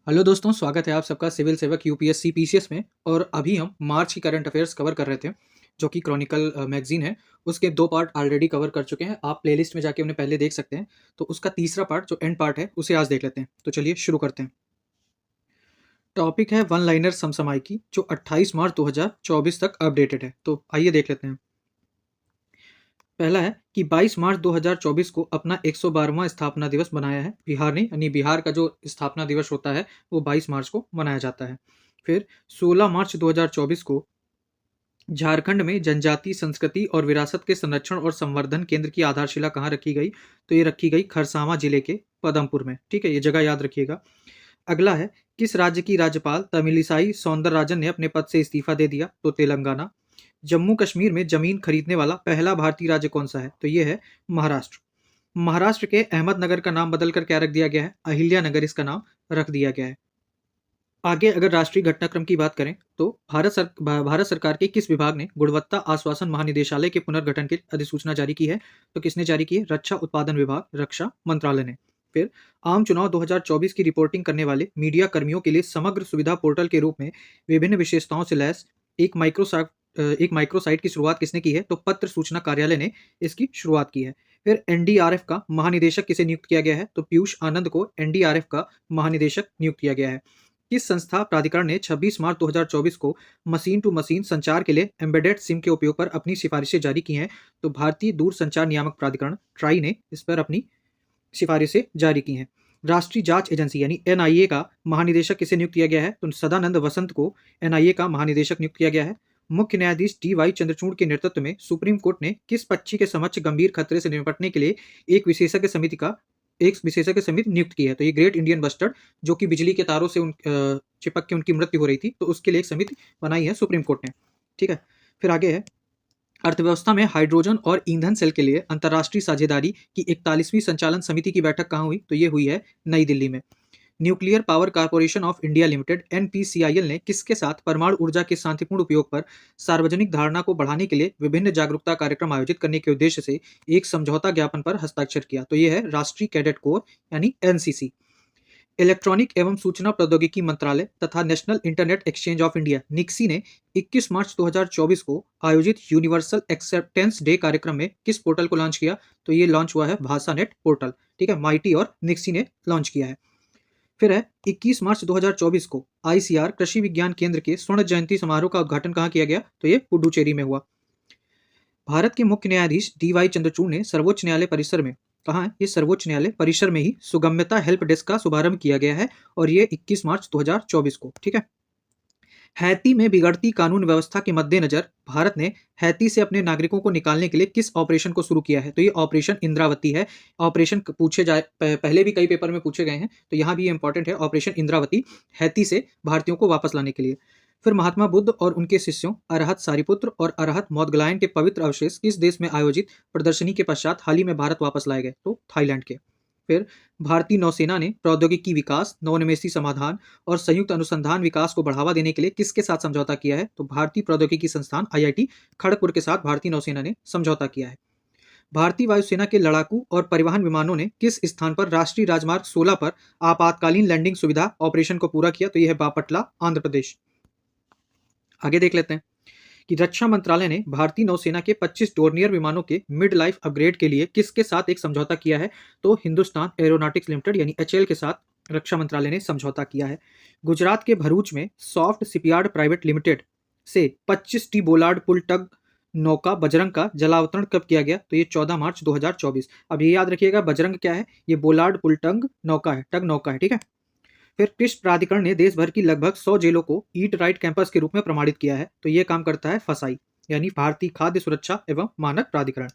Hello दोस्तों, स्वागत है आप सबका सिविल सेवक यूपीएससी पीसीएस में। और अभी हम मार्च की करंट अफेयर्स कवर कर रहे थे, जो कि क्रॉनिकल मैगजीन है। उसके 2 पार्ट ऑलरेडी कवर कर चुके हैं। आप प्लेलिस्ट में जाके उन्हें पहले देख सकते हैं। तो उसका तीसरा पार्ट जो एंड पार्ट है उसे आज देख लेते हैं। तो चलिए शुरू करते हैं। टॉपिक है वन लाइनर समसामयिकी, जो 28 मार्च 2024 तक अपडेटेड है। तो आइए देख लेते हैं। पहला है कि 22 मार्च 2024 को अपना 112वां स्थापना दिवस मनाया है बिहार ने, यानी बिहार का जो स्थापना दिवस होता है वो 22 मार्च को मनाया जाता है। फिर 16 मार्च 2024 को झारखंड में जनजाति संस्कृति और विरासत के संरक्षण और संवर्धन केंद्र की आधारशिला कहाँ रखी गई? तो ये रखी गई खरसावां जिले के पदमपुर में। ठीक है, ये जगह याद रखिएगा। अगला है, किस राज्य की राज्यपाल तमिलिसाई सौंदरराजन ने अपने पद से इस्तीफा दे दिया? तो तेलंगाना। जम्मू कश्मीर में जमीन खरीदने वाला पहला भारतीय राज्य कौन सा है? तो ये है महाराष्ट्र। महाराष्ट्र के अहमदनगर का नाम बदलकर क्या रख दिया गया है? अहिल्यानगर इसका नाम रख दिया गया है। आगे अगर राष्ट्रीय घटनाक्रम की बात करें तो भारत सरकार के किस विभाग ने गुणवत्ता आश्वासन महानिदेशालय के पुनर्गठन की अधिसूचना जारी की है? तो किसने जारी की है? रक्षा उत्पादन विभाग, रक्षा मंत्रालय ने। फिर आम चुनाव 2024 की रिपोर्टिंग करने वाले मीडिया कर्मियों के लिए समग्र सुविधा पोर्टल के रूप में विभिन्न विशेषताओं से लैस एक माइक्रोसाइट की शुरुआत किसने की है? तो पत्र सूचना कार्यालय ने इसकी शुरुआत की है। फिर एनडीआरएफ का महानिदेशक किसे नियुक्त किया गया है? तो पीयूष आनंद को एनडीआरएफ का महानिदेशक नियुक्त किया गया है। किस संस्था प्राधिकरण ने 26 मार्च 2024 को मशीन टू मशीन संचार के लिए एम्बेडेड सिम के उपयोग पर अपनी सिफारिशें जारी की हैं? तो भारतीय दूरसंचार नियामक प्राधिकरण ट्राई ने इस पर अपनी सिफारिशें जारी की हैं। राष्ट्रीय जांच एजेंसी यानी एनआईए का महानिदेशक किसे नियुक्त किया गया है? तो सदानंद वसंत को एनआईए का महानिदेशक नियुक्त किया गया है। मुख्य न्यायाधीश डी वाई चंद्रचूड़ के नेतृत्व में सुप्रीम कोर्ट ने किस पक्षी के समक्ष गंभीर खतरे से निपटने के लिए एक विशेषज्ञ समिति नियुक्त की है? तो ये ग्रेट इंडियन बस्टर्ड, जो कि बिजली के तारों से चिपक के उनकी मृत्यु हो रही थी, तो उसके लिए एक समिति बनाई है सुप्रीम कोर्ट ने। ठीक है, फिर आगे है, अर्थव्यवस्था में हाइड्रोजन और ईंधन सेल के लिए अंतर्राष्ट्रीय साझेदारी की 41वीं संचालन समिति की बैठक कहाँ हुई? तो ये हुई है नई दिल्ली में। Nuclear power corporation of India limited NPCIL ने किसके साथ परमाणु ऊर्जा के शांतिपूर्ण उपयोग पर सार्वजनिक धारणा को बढ़ाने के लिए विभिन्न जागरूकता कार्यक्रम आयोजित करने के उद्देश्य से एक समझौता ज्ञापन पर हस्ताक्षर किया? तो ये है राष्ट्रीय कैडेट कोर यानी एनसीसी। इलेक्ट्रॉनिक एवं सूचना प्रौद्योगिकी मंत्रालय तथा national internet exchange of India NIXI ने 21 मार्च 2024 को आयोजित यूनिवर्सल एक्सेप्टेंस डे कार्यक्रम में किस पोर्टल को लॉन्च किया? तो ये लॉन्च हुआ है भाषा नेट पोर्टल। ठीक है, माइटी और निक्सी ने लॉन्च किया है। फिर है, 21 मार्च 2024 को आईसीआर कृषि विज्ञान केंद्र के स्वर्ण जयंती समारोह का उद्घाटन कहाँ किया गया? तो ये पुडुचेरी में हुआ। भारत के मुख्य न्यायाधीश डी वाई चंद्रचूड़ ने सर्वोच्च न्यायालय परिसर में, कहाँ है ये? सर्वोच्च न्यायालय परिसर में ही सुगम्यता हेल्प डेस्क का शुभारंभ किया गया है, और ये 21 मार्च 2024 को। ठीक है, हैती में बिगड़ती कानून व्यवस्था के मद्देनजर भारत ने हैती से अपने नागरिकों को निकालने के लिए किस ऑपरेशन को शुरू किया है? तो ये ऑपरेशन इंद्रावती है। ऑपरेशन पूछे जाए, पहले भी कई पेपर में पूछे गए हैं, तो यहाँ भी ये इंपॉर्टेंट है, ऑपरेशन इंद्रावती, हैती से भारतीयों को वापस लाने के लिए। फिर महात्मा बुद्ध और उनके शिष्यों अरहत सारिपुत्र और अरहत मौदगलायन के पवित्र अवशेष किस देश में आयोजित प्रदर्शनी के पश्चात हाल ही में भारत वापस लाए गए? तो थाईलैंड के। फिर भारतीय नौसेना ने प्रौद्योगिकी विकास, नवनिवेशी समाधान और संयुक्त अनुसंधान विकास को बढ़ावा देने के लिए किसके साथ समझौता किया है? तो भारतीय प्रौद्योगिकी संस्थान आईआईटी खड़गपुर के साथ भारतीय नौसेना ने समझौता किया है। भारतीय वायुसेना के लड़ाकू और परिवहन विमानों ने किस स्थान पर राष्ट्रीय राजमार्ग 16 पर आपातकालीन लैंडिंग सुविधा ऑपरेशन को पूरा किया? तो यह है बापटला, आंध्र प्रदेश। आगे देख लेते हैं कि रक्षा मंत्रालय ने भारतीय नौसेना के 25 डोर्नियर विमानों के मिड लाइफ अपग्रेड के लिए किसके साथ एक समझौता किया है? तो हिंदुस्तान एरोनॉटिक्स लिमिटेड यानी एचएएल के साथ रक्षा मंत्रालय ने समझौता किया है। गुजरात के भरूच में सॉफ्ट शिपयार्ड प्राइवेट लिमिटेड से 25 टी बोलार्ड पुल टग नौका बजरंग का जलावतरण कब किया गया? तो ये 14 मार्च 2024। अब ये याद रखिएगा, बजरंग क्या है? ये बोलार्ड पुल टग नौका है। ठीक है, फिर कृषि प्राधिकरण ने देश भर की लगभग 100 जेलों को ईट राइट कैंपस के रूप में प्रमाणित किया है। तो ये काम करता है फसाई यानी भारतीय खाद्य सुरक्षा एवं मानक प्राधिकरण।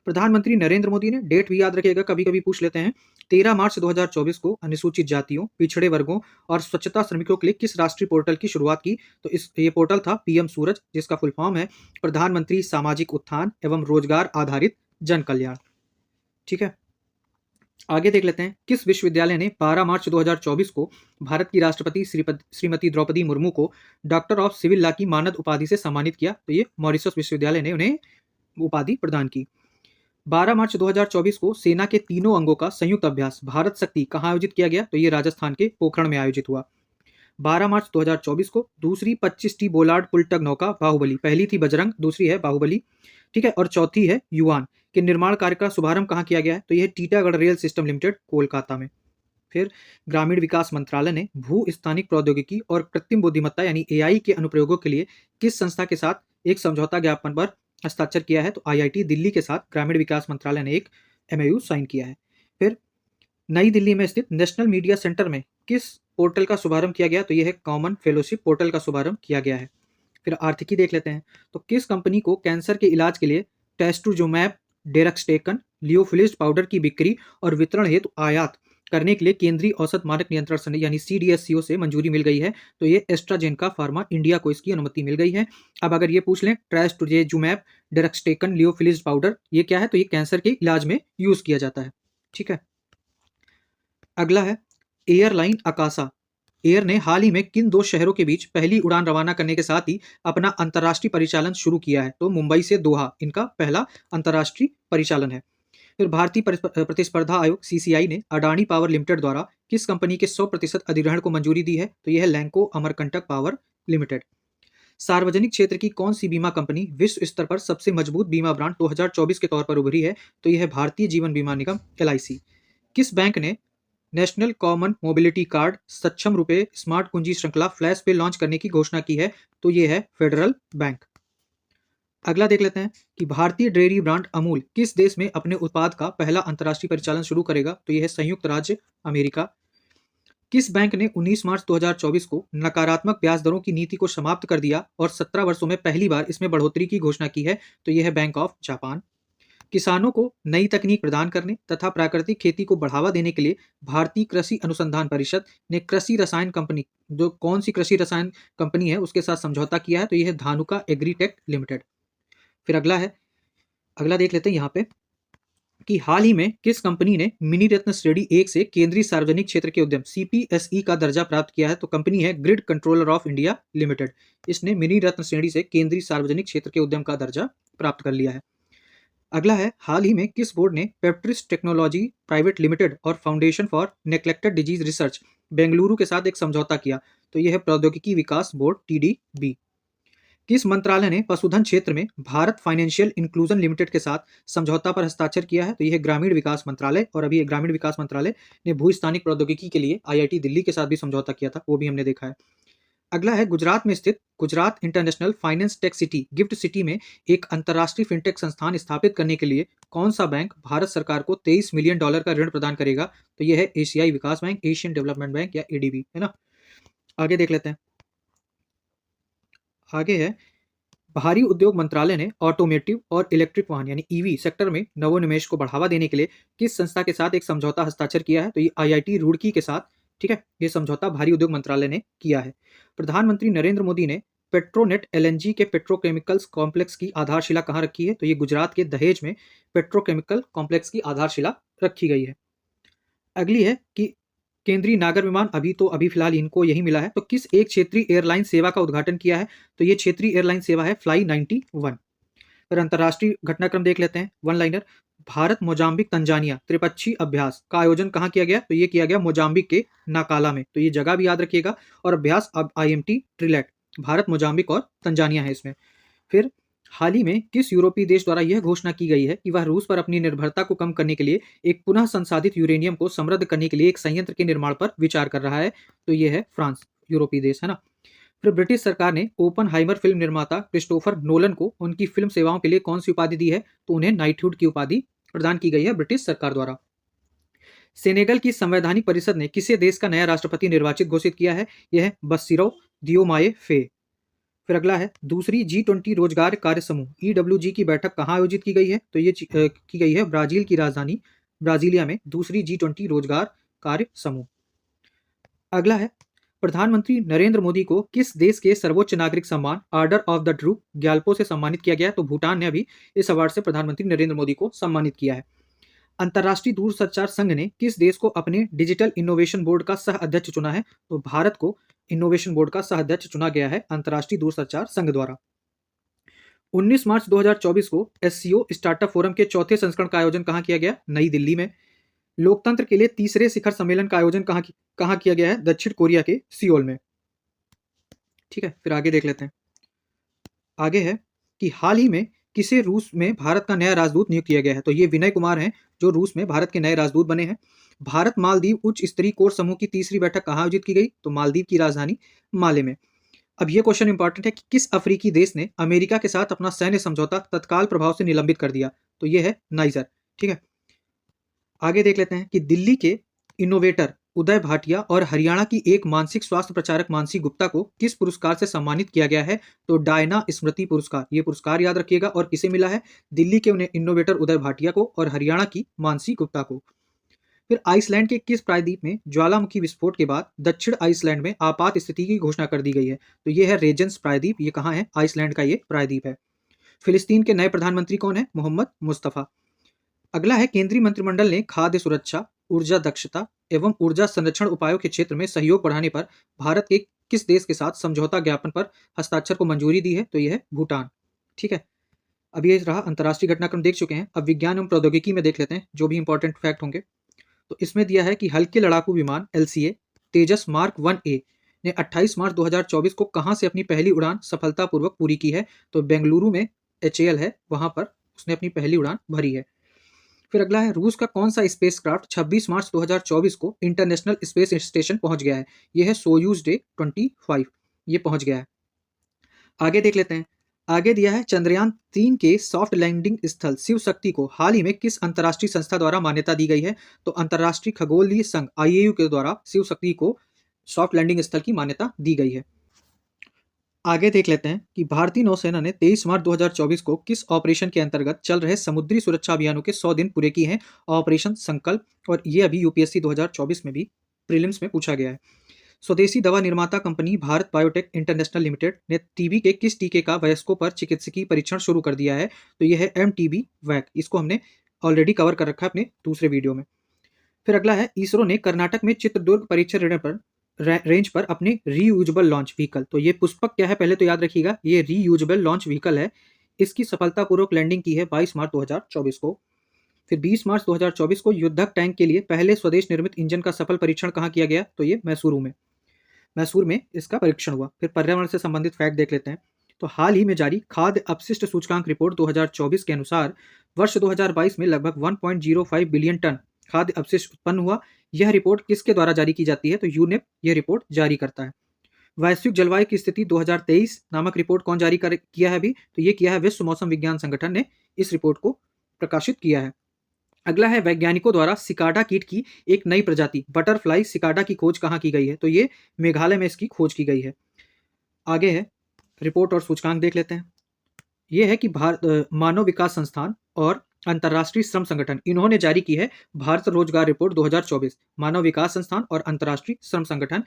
प्रधानमंत्री नरेंद्र मोदी ने डेट भी याद रखिएगा, कभी कभी पूछ लेते हैं, 13 मार्च 2024 को अनुसूचित जातियों, पिछड़े वर्गों और स्वच्छता श्रमिकों के लिए किस राष्ट्रीय पोर्टल की शुरुआत की? तो ये पोर्टल था पीएम सूरज, जिसका फुल फॉर्म है प्रधानमंत्री सामाजिक उत्थान एवं रोजगार आधारित जन कल्याण। ठीक है, आगे देख लेते हैं, किस विश्वविद्यालय ने 12 मार्च 2024 को भारत की राष्ट्रपति श्रीमती द्रौपदी मुर्मू को डॉक्टर ऑफ सिविल लॉ की मानद उपाधि से सम्मानित किया? तो ये मॉरिशस विश्वविद्यालय ने उन्हें उपाधि प्रदान की। 12 मार्च 2024 को सेना के तीनों अंगों का संयुक्त अभ्यास भारत शक्ति कहाँ आयोजित किया गया? तो ये राजस्थान के पोखरण में आयोजित हुआ। 12 मार्च 2024 को दूसरी 25T बोलार्ड पुलटग नौका बाहुबली, पहली थी बजरंग, दूसरी है बाहुबली, ठीक है, और चौथी है युवान के निर्माण कार्य का शुभारंभ कहाँ किया गया है? तो यह Titagarh rail system limited, Kolkata में। फिर ग्रामीण विकास मंत्रालय ने भू स्थानिक प्रौद्योगिकी और कृत्रिम बुद्धिमत्ता यानी एआई के अनुप्रयोगों के लिए किस संस्था के साथ एक समझौता ज्ञापन पर हस्ताक्षर किया है? तो आईआईटी दिल्ली के साथ ग्रामीण विकास मंत्रालय ने एक एमओयू साइन किया है। फिर नई दिल्ली में स्थित नेशनल मीडिया सेंटर में किस पोर्टल का शुभारंभ किया गया? तो यह है कॉमन फेलोशिप पोर्टल का शुभारंभ किया गया है। फिर आर्थिकी देख लेते हैं। तो किस कंपनी को कैंसर के इलाज के लिए टेस्टुजोमैब डेरक्सटेकन लियोफिलिज्ड पाउडर की बिक्री और वितरण हेतु आयात करने के लिए केंद्रीय औसत मानक नियंत्रण संगठन यानी सीडीएससीओ से मंजूरी मिल गई है? तो ये एस्ट्राजेनेका फार्मा इंडिया को इसकी अनुमति मिल गई है। अब अगर ये पूछ लें ट्रेस्टुजेजुमैब डेरक्सटेकन लियोफिलिज्ड पाउडर ये क्या है? तो ये कैंसर के इलाज में यूज किया जाता है, ठीक है। अगला है एयरलाइन अकासा एयर ने हाल ही में किन दो शहरों के बीच पहली उड़ान रवाना करने के साथ ही अपना अंतर्राष्ट्रीय परिचालन शुरू किया है? तो मुंबई से दोहा इनका पहला अंतर्राष्ट्रीय परिचालन है। फिर भारतीय प्रतिस्पर्धा आयोग सीसीआई ने अडानी पावर लिमिटेड द्वारा किस कंपनी के 100% अधिग्रहण को मंजूरी दी है? तो यह है लैंको अमरकंटक पावर लिमिटेड। सार्वजनिक क्षेत्र की कौन सी बीमा कंपनी विश्व स्तर पर सबसे मजबूत बीमा ब्रांड 2024 के तौर पर उभरी है? तो यह है भारतीय जीवन बीमा निगम एलआईसी। किस बैंक ने नेशनल कॉमन मोबिलिटी कार्ड सक्षम रुपए स्मार्ट कुंजी श्रृंखला फ्लैश पे लॉन्च करने की घोषणा की है? तो यह है फेडरल बैंक। अगला देख लेते हैं कि भारतीय डेयरी ब्रांड अमूल किस देश में अपने उत्पाद का पहला अंतर्राष्ट्रीय परिचालन शुरू करेगा? तो यह है संयुक्त राज्य अमेरिका। किस बैंक ने 19 मार्च 2024 को नकारात्मक ब्याज दरों की नीति को समाप्त कर दिया और 17 वर्षों में पहली बार इसमें बढ़ोतरी की घोषणा की है? तो यह है बैंक ऑफ जापान। किसानों को नई तकनीक प्रदान करने तथा प्राकृतिक खेती को बढ़ावा देने के लिए भारतीय कृषि अनुसंधान परिषद ने कृषि रसायन कंपनी जो कौन सी कृषि रसायन कंपनी है उसके साथ समझौता किया है? तो यह है धानुका एग्रीटेक लिमिटेड। फिर अगला देख लेते हैं यहाँ पे कि हाल ही में किस कंपनी ने मिनी रत्न श्रेणी 1 से केंद्रीय सार्वजनिक क्षेत्र के उद्यम सीपीएसई का दर्जा प्राप्त किया है? तो कंपनी है grid controller of India limited. इसने मिनी रत्न श्रेणी से केंद्रीय सार्वजनिक क्षेत्र के उद्यम का दर्जा प्राप्त कर लिया है। अगला है हाल ही में किस बोर्ड ने पेप्ट्रिस टेक्नोलॉजी प्राइवेट लिमिटेड और foundation for neglected disease research Bengaluru के साथ एक समझौता किया? तो यह है प्रौद्योगिकी विकास बोर्ड टीडीबी। किस मंत्रालय ने पशुधन क्षेत्र में भारत फाइनेंशियल इंक्लूजन लिमिटेड के साथ समझौता पर हस्ताक्षर किया है? तो यह ग्रामीण विकास मंत्रालय। और अभी ग्रामीण विकास मंत्रालय ने भू स्थानिक प्रौद्योगिकी के लिए आईआईटी दिल्ली के साथ भी समझौता किया था, वो भी हमने देखा है। अगला है गुजरात में स्थित Gujarat international finance tech city gift city में एक अंतर्राष्ट्रीय फिनटेक संस्थान स्थापित करने के लिए कौन सा बैंक भारत सरकार को $23 मिलियन का ऋण प्रदान करेगा? तो यह है एशियाई विकास बैंक, एशियन डेवलपमेंट बैंक या एडीबी, है ना। आगे देख लेते हैं। आगे है भारी उद्योग मंत्रालय ने ऑटोमेटिव और इलेक्ट्रिक वाहन यानी ईवी सेक्टर में नवोन्मेष को बढ़ावा देने के लिए किस संस्था के साथ एक समझौता हस्ताक्षर किया है? तो ये आईआईटी रुड़की के साथ, ठीक है, ये समझौता भारी उद्योग मंत्रालय ने किया है। प्रधानमंत्री नरेंद्र मोदी ने पेट्रोनेट एलएनजी के पेट्रोकेमिकल्स कॉम्प्लेक्स की आधारशिला कहाँ रखी है? तो ये गुजरात के दहेज में पेट्रोकेमिकल कॉम्प्लेक्स की आधारशिला रखी गई है। अगली है कि केंद्रीय नागर विमान अभी फिलहाल इनको यही मिला है, तो किस एक क्षेत्रीय एयरलाइन सेवा का उद्घाटन किया है? तो ये क्षेत्रीय एयरलाइन सेवा है फ्लाई 91। फिर अंतर्राष्ट्रीय घटनाक्रम देख लेते हैं, one liner. Bharat Mozambique Tanzania त्रिपक्षीय अभ्यास का आयोजन कहाँ किया गया? तो ये किया गया मोजाम्बिक के नाकाला में, तो ये जगह भी याद रखिएगा। और अभ्यास अब IMT ट्रिलेट भारत मोजाम्बिक और तंजानिया है इसमें। फिर हाल ही में किस यूरोपीय देश द्वारा यह घोषणा की गई है कि वह रूस पर अपनी निर्भरता को कम करने के लिए एक पुनः संसाधित यूरेनियम को समृद्ध करने के लिए एक संयंत्र के निर्माण पर विचार कर रहा है? तो यह है फ्रांस, यूरोपीय देश, है ना। फिर ब्रिटिश सरकार ने ओपनहाइमर फिल्म निर्माता क्रिस्टोफर नोलन को उनकी फिल्म सेवाओं के लिए कौन सी उपाधि दी है? तो उन्हें नाइटहुड की उपाधि प्रदान की गई है ब्रिटिश सरकार द्वारा। सेनेगल की संवैधानिक परिषद ने किसे देश का नया राष्ट्रपति निर्वाचित घोषित किया है? यह है बसिरो दियोमाए फे। फिर अगला है दूसरी G20 रोजगार कार्य समूह EWG की बैठक कहाँ आयोजित की गई है? तो ये की गई है ब्राजील की राजधानी ब्राजीलिया में, दूसरी G20 रोजगार कार्य समूह। अगला है प्रधानमंत्री नरेंद्र मोदी को किस देश के सर्वोच्च नागरिक सम्मान order of the true Gyalpo से सम्मानित किया गया है? तो भूटान ने अभी इस अवार्ड से प्रधानमंत्री नरेंद्र मोदी को सम्मानित किया है। अंतर्राष्ट्रीय दूरसंचार संघ ने किस देश को अपने डिजिटल इनोवेशन बोर्ड का सह अध्यक्ष चुना है? तो भारत को इनोवेशन बोर्ड का सह अध्यक्ष चुना गया है अंतर्राष्ट्रीय दूरसंचार संघ द्वारा। 19 मार्च 2024 को SCO स्टार्टअप फोरम के चौथे संस्करण का आयोजन कहाँ किया गया? नई दिल्ली में। लोकतंत्र के लिए तीसरे शिखर सम्मेलन का आयोजन कहाँ किया गया है? दक्षिण कोरिया के सियोल में। ठीक है, फिर आगे देख लेते हैं। आगे है कि हाल ही में किसे रूस में भारत का नया राजदूत नियुक्त किया गया है। तो ये विनय कुमार हैं जो रूस में भारत के नए राजदूत बने हैं। भारत मालदीव उच्च स्तरीय कोर समूह की तीसरी बैठक कहाँ आयोजित की गई? तो मालदीव की राजधानी माले में। अब ये क्वेश्चन इंपॉर्टेंट है कि किस अफ्रीकी देश ने अमेरिका के साथ अपना सैन्य समझौता तत्काल प्रभाव से निलंबित कर दिया? तो ये है नाइजर। ठीक है, आगे देख लेते हैं कि दिल्ली के इनोवेटर उदय भाटिया और हरियाणा की एक मानसिक स्वास्थ्य प्रचारक मानसी गुप्ता को किस पुरस्कार से सम्मानित किया गया है? तो डायना स्मृति पुरस्कार। ये पुरस्कार याद रखिएगा, और किसे मिला है? दिल्ली के इनोवेटर उदय भाटिया को और हरियाणा की मानसी गुप्ता को। फिर आइसलैंड के किस प्रायद्वीप में ज्वालामुखी विस्फोट के बाद दक्षिण आइसलैंड में आपात स्थिति की घोषणा कर दी गई है? तो ये है रेजेंस प्रायद्वीप। ये कहाँ है? आइसलैंड का ये प्रायद्वीप है। फिलिस्तीन के नए प्रधानमंत्री कौन है? मोहम्मद मुस्तफा। अगला है केंद्रीय मंत्रिमंडल ने खाद्य सुरक्षा, ऊर्जा दक्षता एवं ऊर्जा संरक्षण उपायों के क्षेत्र में सहयोग बढ़ाने पर भारत के किस देश के साथ समझौता ज्ञापन पर हस्ताक्षर को मंजूरी दी है? तो यह है भूटान। ठीक है, अब ये रहा अंतर्राष्ट्रीय घटनाक्रम देख चुके हैं। अब विज्ञान एवं प्रौद्योगिकी में देख लेते हैं जो भी इंपॉर्टेंट फैक्ट होंगे। तो इसमें दिया है कि हल्के लड़ाकू विमान एलसीए तेजस मार्क 1A ने 28 मार्च 2024 को कहां से अपनी पहली उड़ान सफलतापूर्वक पूरी की है? तो बेंगलुरु में HAL है, वहां पर उसने अपनी पहली उड़ान भरी है। फिर अगला है रूस का कौन सा स्पेसक्राफ्ट 26 मार्च 2024 को इंटरनेशनल स्पेस स्टेशन पहुंच गया है? यह है सोयूज डे 25, ये पहुंच गया है। आगे देख लेते हैं। आगे दिया है चंद्रयान 3 के सॉफ्ट लैंडिंग स्थल शिव शक्ति को हाल ही में किस अंतर्राष्ट्रीय संस्था द्वारा मान्यता दी गई है? तो अंतर्राष्ट्रीय खगोलीय संघ IAU के द्वारा शिव शक्ति को सॉफ्ट लैंडिंग स्थल की मान्यता दी गई है। आगे देख लेते हैं कि भारतीय नौसेना ने 23 मार्च 2024 को किस ऑपरेशन के अंतर्गत चल रहे समुद्री सुरक्षा अभियानों के 100 दिन पूरे किए हैं? ऑपरेशन संकल्प। और ये अभी यूपीएससी 2024 में भी प्रीलिम्स में पूछा गया है। स्वदेशी दवा निर्माता company Bharat biotech international limited ने टीबी के किस टीके का वयस्कों पर चिकित्सकीय परीक्षण शुरू कर दिया है? तो यह है MTB वैक। इसको हमने ऑलरेडी कवर कर रखा है अपने दूसरे वीडियो में। फिर अगला है इसरो ने कर्नाटक में चित्रदुर्ग परीक्षण रेंज पर अपने रीयूजेबल लॉन्च व्हीकल। तो ये पुष्पक क्या है पहले तो याद रखिएगा, ये रीयूजेबल लॉन्च व्हीकल है। इसकी सफलतापूर्वक लैंडिंग की है 22 मार्च 2024 को। फिर 20 मार्च 2024 को युद्धक टैंक के लिए पहले स्वदेश निर्मित इंजन का सफल परीक्षण कहाँ किया गया? तो ये मैसूर में इसका परीक्षण हुआ। फिर पर्यावरण से संबंधित फैक्ट देख लेते हैं। तो हाल ही में जारी खाद्य अपशिष्ट सूचकांक रिपोर्ट 2024 के अनुसार वर्ष 2022 में लगभग 1.05 बिलियन टन खाद्य अपशिष्ट उत्पन्न हुआ। यह रिपोर्ट किसके द्वारा जारी की जाती है? तो यूनेप यह रिपोर्ट जारी करता है। वैश्विक जलवायु की स्थिति 2023 नामक रिपोर्ट कौन जारी किया है अभी? तो ये किया है विश्व मौसम विज्ञान संगठन ने इस रिपोर्ट को प्रकाशित किया है। अगला है वैज्ञानिकों द्वारा सिकाडा कीट की एक नई प्रजाति बटरफ्लाई सिकाडा की खोज कहाँ की गई है? तो ये मेघालय में इसकी खोज की गई है। आगे है रिपोर्ट और सूचकांक देख लेते हैं। ये है कि मानव विकास संस्थान और अंतर्राष्ट्रीय श्रम संगठन इन्होंने जारी की है भारत रोजगार रिपोर्ट 2024। मानव विकास संस्थान और अंतर्राष्ट्रीय श्रम संगठन,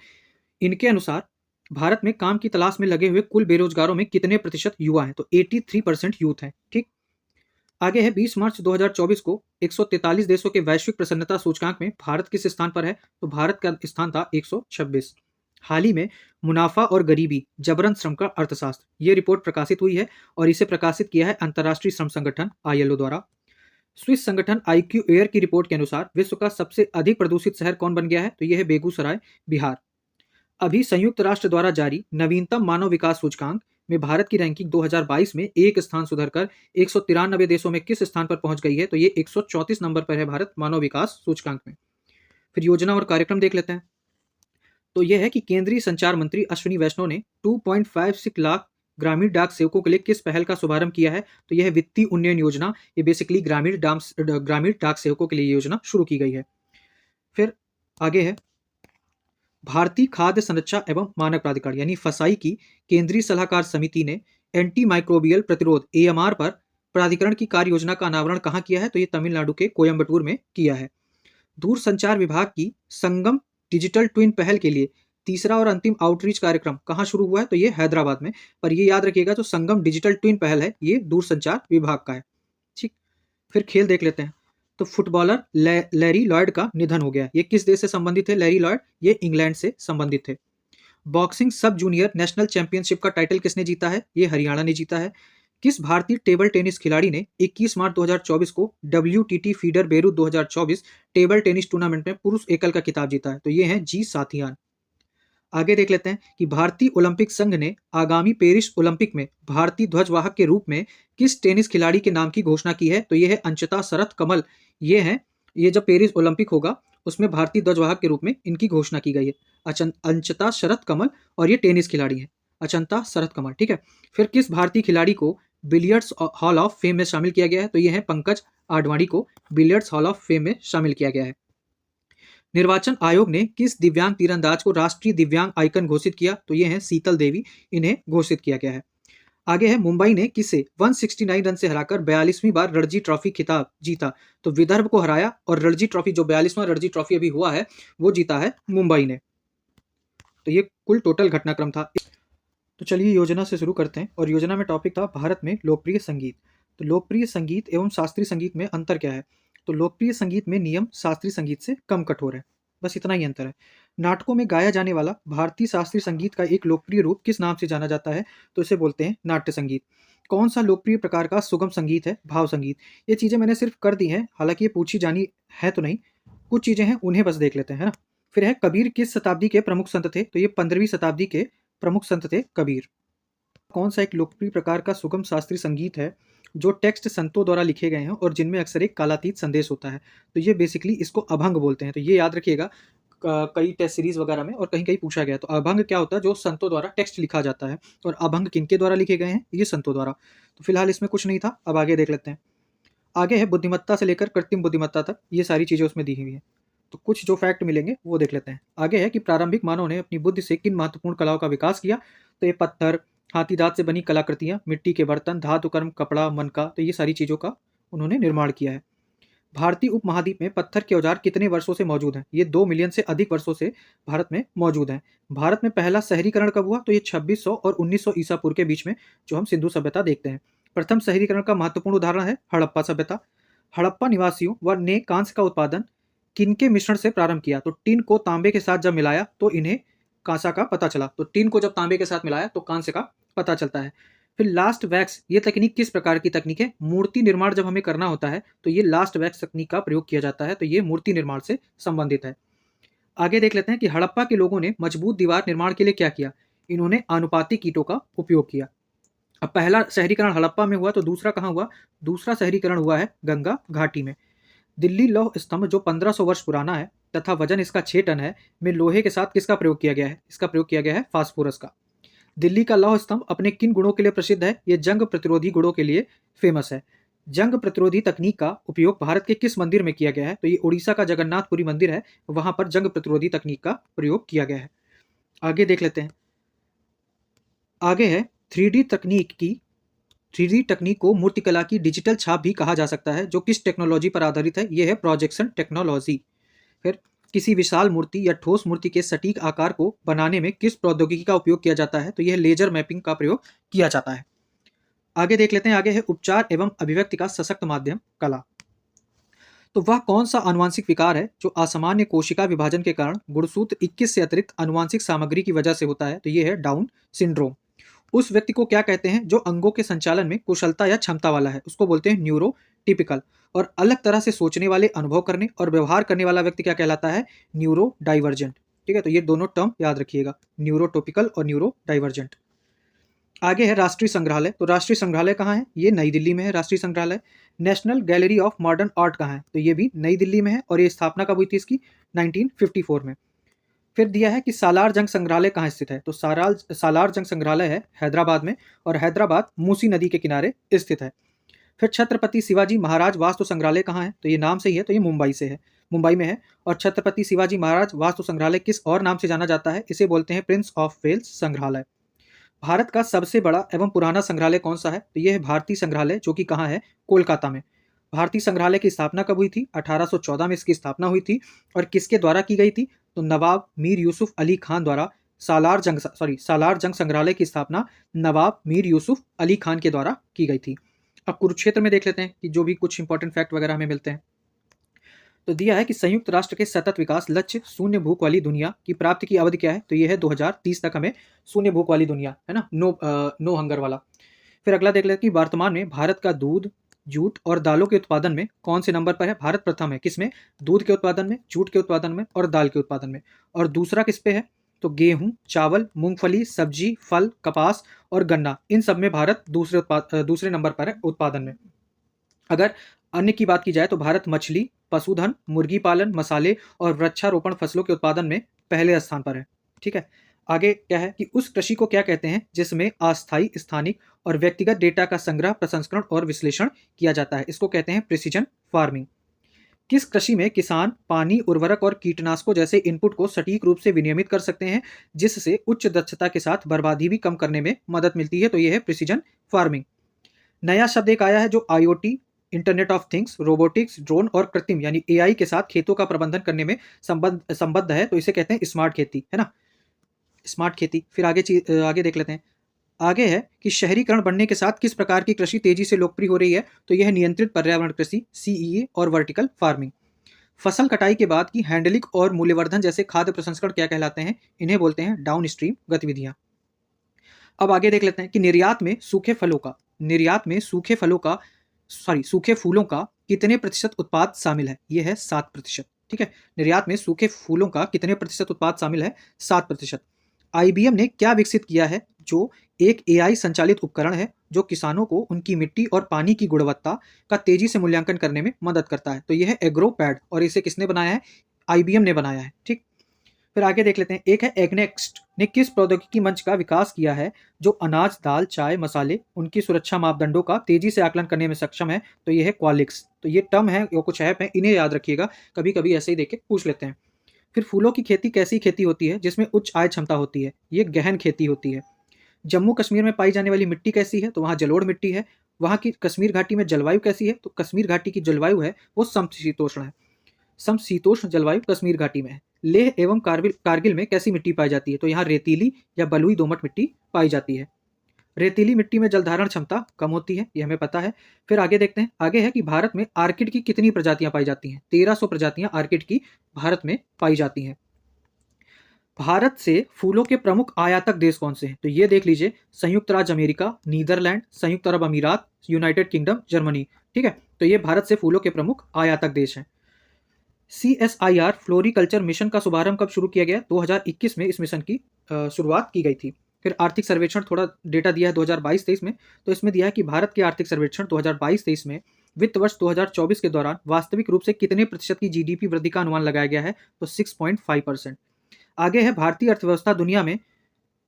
इनके अनुसार भारत में काम की तलाश में लगे हुए कुल बेरोजगारों में कितने प्रतिशत युवा हैं? तो 83% यूथ हैं। ठीक, आगे है 20 मार्च 2024 को 143 देशों के वैश्विक प्रसन्नता सूचकांक में भारत किस स्थान पर है? तो भारत का स्थान था 126। हाल ही में मुनाफा और गरीबी जबरन श्रम का अर्थशास्त्र ये रिपोर्ट प्रकाशित हुई है और इसे प्रकाशित किया है अंतर्राष्ट्रीय श्रम संगठन ILO द्वारा। स्विस संगठन IQ एयर की रिपोर्ट के अनुसार विश्व का सबसे अधिक प्रदूषित शहर कौन बन गया है? तो यह है बेगूसराय, बिहार। अभी संयुक्त राष्ट्र द्वारा जारी नवीनतम मानव विकास सूचकांक में भारत की रैंकिंग 2022 में एक स्थान सुधरकर 193 देशों में किस स्थान पर पहुंच गई है? तो ये 134 नंबर पर है भारत मानव विकास सूचकांक में। फिर योजना और कार्यक्रम देख लेते हैं। तो यह है कि केंद्रीय संचार मंत्री अश्विनी वैष्णव ने 2.56 लाख ग्रामीण डाक सेवकों के लिए किस पहल का शुभारंभ किया है? तो यह है वित्तीय उन्नयन योजना। ये बेसिकली ग्रामीण डाक सेवकों के लिए योजना शुरू की गई है। फिर आगे है भारतीय खाद्य संरक्षा एवं मानक प्राधिकरण यानी फसाई की केंद्रीय सलाहकार समिति ने एंटी माइक्रोबियल प्रतिरोध AMR पर प्राधिकरण की कार्य योजना का अनावरण कहाँ किया है? तो ये तमिलनाडु के कोयम्बटूर में किया है। दूरसंचार विभाग की संगम डिजिटल ट्विन पहल के लिए तीसरा और अंतिम आउटरीच कार्यक्रम कहाँ शुरू हुआ है? तो ये हैदराबाद में। पर ये याद रखिएगा जो संगम डिजिटल ट्विन पहल है ये दूरसंचार विभाग का है। ठीक, फिर खेल देख लेते हैं। तो फुटबॉलर लैरी लॉयड का निधन हो गया। ये किस देश से संबंधित है लैरी लॉयड? ये इंग्लैंड से संबंधित थे। बॉक्सिंग सब जूनियर नेशनल चैंपियनशिप का टाइटल किसने जीता है? ये हरियाणा ने जीता है। किस भारतीय टेबल टेनिस खिलाड़ी ने 21 मार्च 2024 को WTT feeder Beirut 2024 table tennis tournament में पुरुष एकल का खिताब जीता है? तो ये है जी साथियान। आगे देख लेते हैं कि भारतीय ओलंपिक संघ ने आगामी पेरिस ओलंपिक में भारतीय ध्वजवाहक के रूप में किस टेनिस खिलाड़ी के नाम की घोषणा की है? तो ये है अंचिता शरत कमल। ये है, ये जब पेरिस ओलंपिक होगा उसमें भारतीय ध्वजवाहक के रूप में इनकी घोषणा की गई है, अंचिता शरत कमल, और ये टेनिस खिलाड़ी है अचंता शरत कमल। ठीक है। फिर किस भारतीय खिलाड़ी को बिलियर्ड्स हॉल ऑफ फेम में शामिल किया गया है? तो ये है पंकज आडवाणी को बिलियर्ड्स हॉल ऑफ फेम में शामिल किया गया है। निर्वाचन आयोग ने किस दिव्यांग तीरंदाज को राष्ट्रीय दिव्यांग आइकन घोषित किया? तो ये है शीतल देवी, इन्हें घोषित किया गया है। आगे है, मुंबई ने किसे 169 रन से हराकर 42वीं बार रणजी ट्रॉफी खिताब जीता? तो विदर्भ को हराया, और रणजी ट्रॉफी जो 42वां रणजी ट्रॉफी अभी हुआ है वो जीता है मुंबई ने। तो ये कुल टोटल घटनाक्रम था। तो चलिए योजना से शुरू करते हैं, और योजना में टॉपिक था भारत में लोकप्रिय संगीत। तो लोकप्रिय संगीत एवं शास्त्रीय संगीत में अंतर क्या है? तो लोकप्रिय संगीत में नियम शास्त्रीय संगीत से कम कठोर है, बस इतना ही अंतर है। नाटकों में गाया जाने वाला भारतीय शास्त्रीय संगीत का एक लोकप्रिय रूप किस नाम से जाना जाता है? तो इसे बोलते हैं नाट्य संगीत। कौन सा लोकप्रिय प्रकार का सुगम संगीत है? भाव संगीत। ये चीज़ें मैंने सिर्फ कर दी हैं, हालांकि ये पूछी जानी है तो नहीं, कुछ चीज़ें हैं उन्हें बस देख लेते हैं, है ना। फिर है, कबीर किस शताब्दी के प्रमुख संत थे? तो ये 15वीं शताब्दी के प्रमुख संत थे कबीर। कौन सा एक लोकप्रिय प्रकार का सुगम शास्त्रीय संगीत है जो टेक्स्ट संतों द्वारा लिखे गए हैं और जिनमें अक्सर एक कालातीत संदेश होता है? तो ये बेसिकली इसको अभंग बोलते हैं। तो ये याद रखिएगा, कई टेस्ट सीरीज वगैरह में और कहीं कहीं पूछा गया है। तो अभंग क्या होता है? जो संतों द्वारा टेक्स्ट लिखा जाता है। और अभंग किनके द्वारा लिखे गए हैं? ये संतों द्वारा। तो फिलहाल इसमें कुछ नहीं था, अब आगे देख लेते हैं। आगे है, बुद्धिमत्ता से लेकर कृत्रिम बुद्धिमत्ता तक, ये सारी चीज़ें उसमें दी हुई हैं। तो कुछ जो फैक्ट मिलेंगे वो देख लेते हैं। आगे है कि प्रारंभिक मानव ने अपनी बुद्धि से किन महत्वपूर्ण कलाओं का विकास किया? तो ये पत्थर, हाथी दांत से बनी कलाकृतियाँ, मिट्टी के बर्तन, धातु कर्म, कपड़ा, मनका, तो ये सारी चीज़ों का उन्होंने निर्माण किया है। भारतीय उपमहाद्वीप में पत्थर के औजार कितने वर्षों से मौजूद हैं? ये 2 मिलियन से अधिक वर्षों से भारत में मौजूद हैं। भारत में पहला शहरीकरण कब हुआ? तो ये 2600 और 1900 ईसा पूर्व के बीच में, जो हम सिंधु सभ्यता देखते हैं। प्रथम शहरीकरण का महत्वपूर्ण उदाहरण है हड़प्पा सभ्यता। हड़प्पा निवासियों व ने कांस्य का उत्पादन किनके मिश्रण से प्रारंभ किया? तो टिन को तांबे के साथ जब मिलाया तो इन्हें कांसा का पता चला। तो टिन को जब तांबे के साथ मिलाया तो कांस्य का पता चलता है। फिर लास्ट वैक्स, ये तकनीक किस प्रकार की तकनीक है? मूर्ति निर्माण जब हमें करना होता है तो ये लास्ट वैक्स तकनीक का प्रयोग किया जाता है। तो ये मूर्ति निर्माण से संबंधित है। आगे देख लेते हैं कि हड़प्पा के लोगों ने मजबूत दीवार निर्माण के लिए क्या किया? इन्होंने अनुपातिक ईंटों का उपयोग किया। अब पहला शहरीकरण हड़प्पा में हुआ, तो दूसरा कहाँ हुआ? दूसरा शहरीकरण हुआ है गंगा घाटी में। दिल्ली लौह स्तंभ जो 1500 वर्ष पुराना है तथा वजन इसका 6 टन है, में लोहे के साथ किसका प्रयोग किया गया है? इसका प्रयोग किया गया है फास्फोरस का। दिल्ली का लौह स्तंभ अपने किन गुणों के लिए प्रसिद्ध है? ये जंग प्रतिरोधी गुणों के लिए फेमस है। जंग प्रतिरोधी तकनीक का उपयोग भारत के किस मंदिर में किया गया है? तो ये उड़ीसा का जगन्नाथपुरी मंदिर है, वहां पर जंग प्रतिरोधी तकनीक का प्रयोग किया गया है। आगे देख लेते हैं। आगे है, 3D तकनीक की 3D तकनीक को मूर्तिकला की डिजिटल छाप भी कहा जा सकता है, जो किस टेक्नोलॉजी पर आधारित है? ये है प्रोजेक्शन टेक्नोलॉजी। फिर किसी विशाल मूर्ति या ठोस मूर्ति के सटीक आकार को बनाने में किस प्रौद्योगिकी का उपयोग किया जाता है? तो यह लेजर मैपिंग का प्रयोग किया जाता है। आगे देख लेते हैं। आगे है, उपचार एवं अभिव्यक्ति का सशक्त माध्यम कला। तो वह कौन सा आनुवांशिक विकार है जो असामान्य कोशिका विभाजन के कारण गुणसूत्र 21 से अतिरिक्त आनुवांशिक सामग्री की वजह से होता है? तो यह है डाउन सिंड्रोम। उस व्यक्ति को क्या कहते हैं जो अंगों के संचालन में कुशलता या क्षमता वाला है? उसको बोलते हैं न्यूरोटिपिकल। और अलग तरह से सोचने वाले, अनुभव करने और व्यवहार करने वाला व्यक्ति क्या कहलाता है? Neuro divergent. ठीक है, तो ये दोनों टर्म याद रखिएगा, न्यूरोटोपिकल और न्यूरो डाइवर्जेंट। आगे है राष्ट्रीय संग्रहालय। तो राष्ट्रीय संग्रहालय कहाँ है? ये नई दिल्ली में है राष्ट्रीय संग्रहालय। National gallery of modern art कहाँ है? तो ये भी नई दिल्ली में है, और ये स्थापना कब हुई थी इसकी? 1954 में। फिर दिया है कि सालार जंग संग्रहालय कहाँ स्थित है? तो सालार जंग संग्रहालय है हैदराबाद में, और हैदराबाद मूसी नदी के किनारे स्थित है। फिर छत्रपति शिवाजी महाराज वास्तु संग्रहालय कहाँ है? तो ये नाम से ही है, तो ये मुंबई से है, मुंबई में है। और छत्रपति शिवाजी महाराज वास्तु संग्रहालय किस और नाम से जाना जाता है? इसे बोलते हैं प्रिंस ऑफ वेल्स संग्रहालय। भारत का सबसे बड़ा एवं पुराना संग्रहालय कौन सा है? तो ये है भारतीय संग्रहालय, जो कि कहाँ है? कोलकाता में। भारतीय संग्रहालय की स्थापना कब हुई थी? 1814 में इसकी स्थापना हुई थी। और किसके द्वारा की गई थी? तो नवाब मीर यूसुफ अली खान द्वारा सालार जंग संग्रहालय की स्थापना नवाब मीर यूसुफ अली खान के द्वारा की गई थी। अब कुरुक्षेत्र में देख लेते हैं कि जो भी कुछ इंपॉर्टेंट फैक्ट वगैरह हमें मिलते हैं। तो दिया है कि संयुक्त राष्ट्र के सतत विकास लक्ष्य शून्य भूख वाली दुनिया की प्राप्ति की अवधि क्या है? तो ये है 2030 तक हमें शून्य भूख वाली दुनिया, है ना, नो हंगर वाला। फिर अगला देख लेते हैं कि वर्तमान में भारत का दूध, जूट और दालों के उत्पादन में कौन से नंबर पर है? भारत प्रथम है, किसमें? दूध के उत्पादन में, जूट के उत्पादन में और दाल के उत्पादन में। और दूसरा किस पे है? तो गेहूँ, चावल, मूँगफली, सब्जी, फल, कपास और गन्ना, इन सब में भारत दूसरे नंबर पर है उत्पादन में। अगर अन्य की बात की जाए तो भारत मछली, पशुधन, मुर्गी पालन, मसाले और वृक्षारोपण फसलों के उत्पादन में पहले स्थान पर है। ठीक है? आगे क्या है कि उस कृषि को क्या कहते हैं जिसमें अस्थायी, स्थानिक और व्यक्तिगत डेटा का संग्रह, प्रसंस्करण और विश्लेषण किया जाता है। इसको कहते हैं प्रिसिजन फार्मिंग। किस कृषि में किसान पानी, उर्वरक और कीटनाशकों जैसे इनपुट को सटीक रूप से विनियमित कर सकते हैं, जिससे उच्च दक्षता के साथ बर्बादी भी कम करने में मदद मिलती है? तो ये है प्रिसिजन फार्मिंग। नया शब्द एक आया है जो IoT, internet of things, robotics, drone और कृत्रिम यानी एआई के साथ खेतों का प्रबंधन करने में संबद्ध है, तो इसे कहते हैं स्मार्ट खेती, है ना? स्मार्ट खेती। फिर आगे देख लेते हैं। आगे है कि शहरीकरण बढ़ने के साथ किस प्रकार की कृषि तेजी से लोकप्रिय हो रही है? तो यह नियंत्रित पर्यावरण कृषि, सीईए और वर्टिकल फार्मिंग। फसल कटाई के बाद की हैंडलिंग और मूल्यवर्धन जैसे खाद्य प्रसंस्करण क्या कहलाते हैं? इन्हें बोलते हैं डाउनस्ट्रीम गतिविधियां। अब आगे देख लेते हैं कि निर्यात में सूखे फूलों का कितने प्रतिशत उत्पाद शामिल है? यह है 7%। ठीक है? निर्यात में सूखे फूलों का कितने प्रतिशत उत्पाद शामिल है? 7%। आईबीएम ने क्या विकसित किया है जो एक एआई संचालित उपकरण है जो किसानों को उनकी मिट्टी और पानी की गुणवत्ता का तेजी से मूल्यांकन करने में मदद करता है? तो यह है एग्रोपैड और इसे किसने बनाया है? आईबीएम ने बनाया है। ठीक। फिर आगे देख लेते हैं। एक है एग्नेक्स्ट ने किस प्रौद्योगिकी मंच का विकास किया है जो अनाज, दाल, चाय, मसाले, उनकी सुरक्षा मापदंडों का तेजी से आकलन करने में सक्षम है? तो यह है क्वालिक्स। तो ये टर्म है, ये कुछ ऐप है, इन्हें याद रखिएगा, कभी कभी ऐसे ही देख के पूछ लेते हैं। फिर फूलों की खेती कैसी खेती होती है जिसमें उच्च आय क्षमता होती है? ये गहन खेती होती है। जम्मू कश्मीर में पाई जाने वाली मिट्टी कैसी है? तो वहाँ जलोढ़ मिट्टी है। वहाँ की कश्मीर घाटी में जलवायु कैसी है? तो कश्मीर घाटी की जलवायु है वो समशीतोष्ण है। समशीतोष्ण जलवायु कश्मीर घाटी में है। लेह एवं कारगिल में कैसी मिट्टी पाई जाती है? तो यहाँ रेतीली या बलुई दोमट मिट्टी पाई जाती है। रेतीली मिट्टी में जलधारण क्षमता कम होती है, ये हमें पता है। फिर आगे देखते हैं। आगे है कि भारत में आर्किड की कितनी प्रजातियां पाई जाती हैं? 1300 प्रजातियां आर्किड की भारत में पाई जाती हैं। भारत से फूलों के प्रमुख आयातक देश कौन से हैं? तो ये देख लीजिए, संयुक्त राज्य अमेरिका, नीदरलैंड, संयुक्त अरब अमीरात, यूनाइटेड किंगडम, जर्मनी। ठीक है? तो ये भारत से फूलों के प्रमुख आयातक देश हैं। CSIR फ्लोरिकल्चर मिशन का शुभारंभ कब शुरू किया गया? 2021 में इस मिशन की शुरुआत की गई थी। फिर आर्थिक सर्वेक्षण, थोड़ा डेटा दिया है 2022-23 में, तो इसमें दिया है कि भारत के आर्थिक सर्वेक्षण 2022-23 में वित्त वर्ष 2024 के दौरान वास्तविक रूप से कितने प्रतिशत की जीडीपी वृद्धि का अनुमान लगाया गया है? तो 6.5%। आगे है भारतीय अर्थव्यवस्था दुनिया में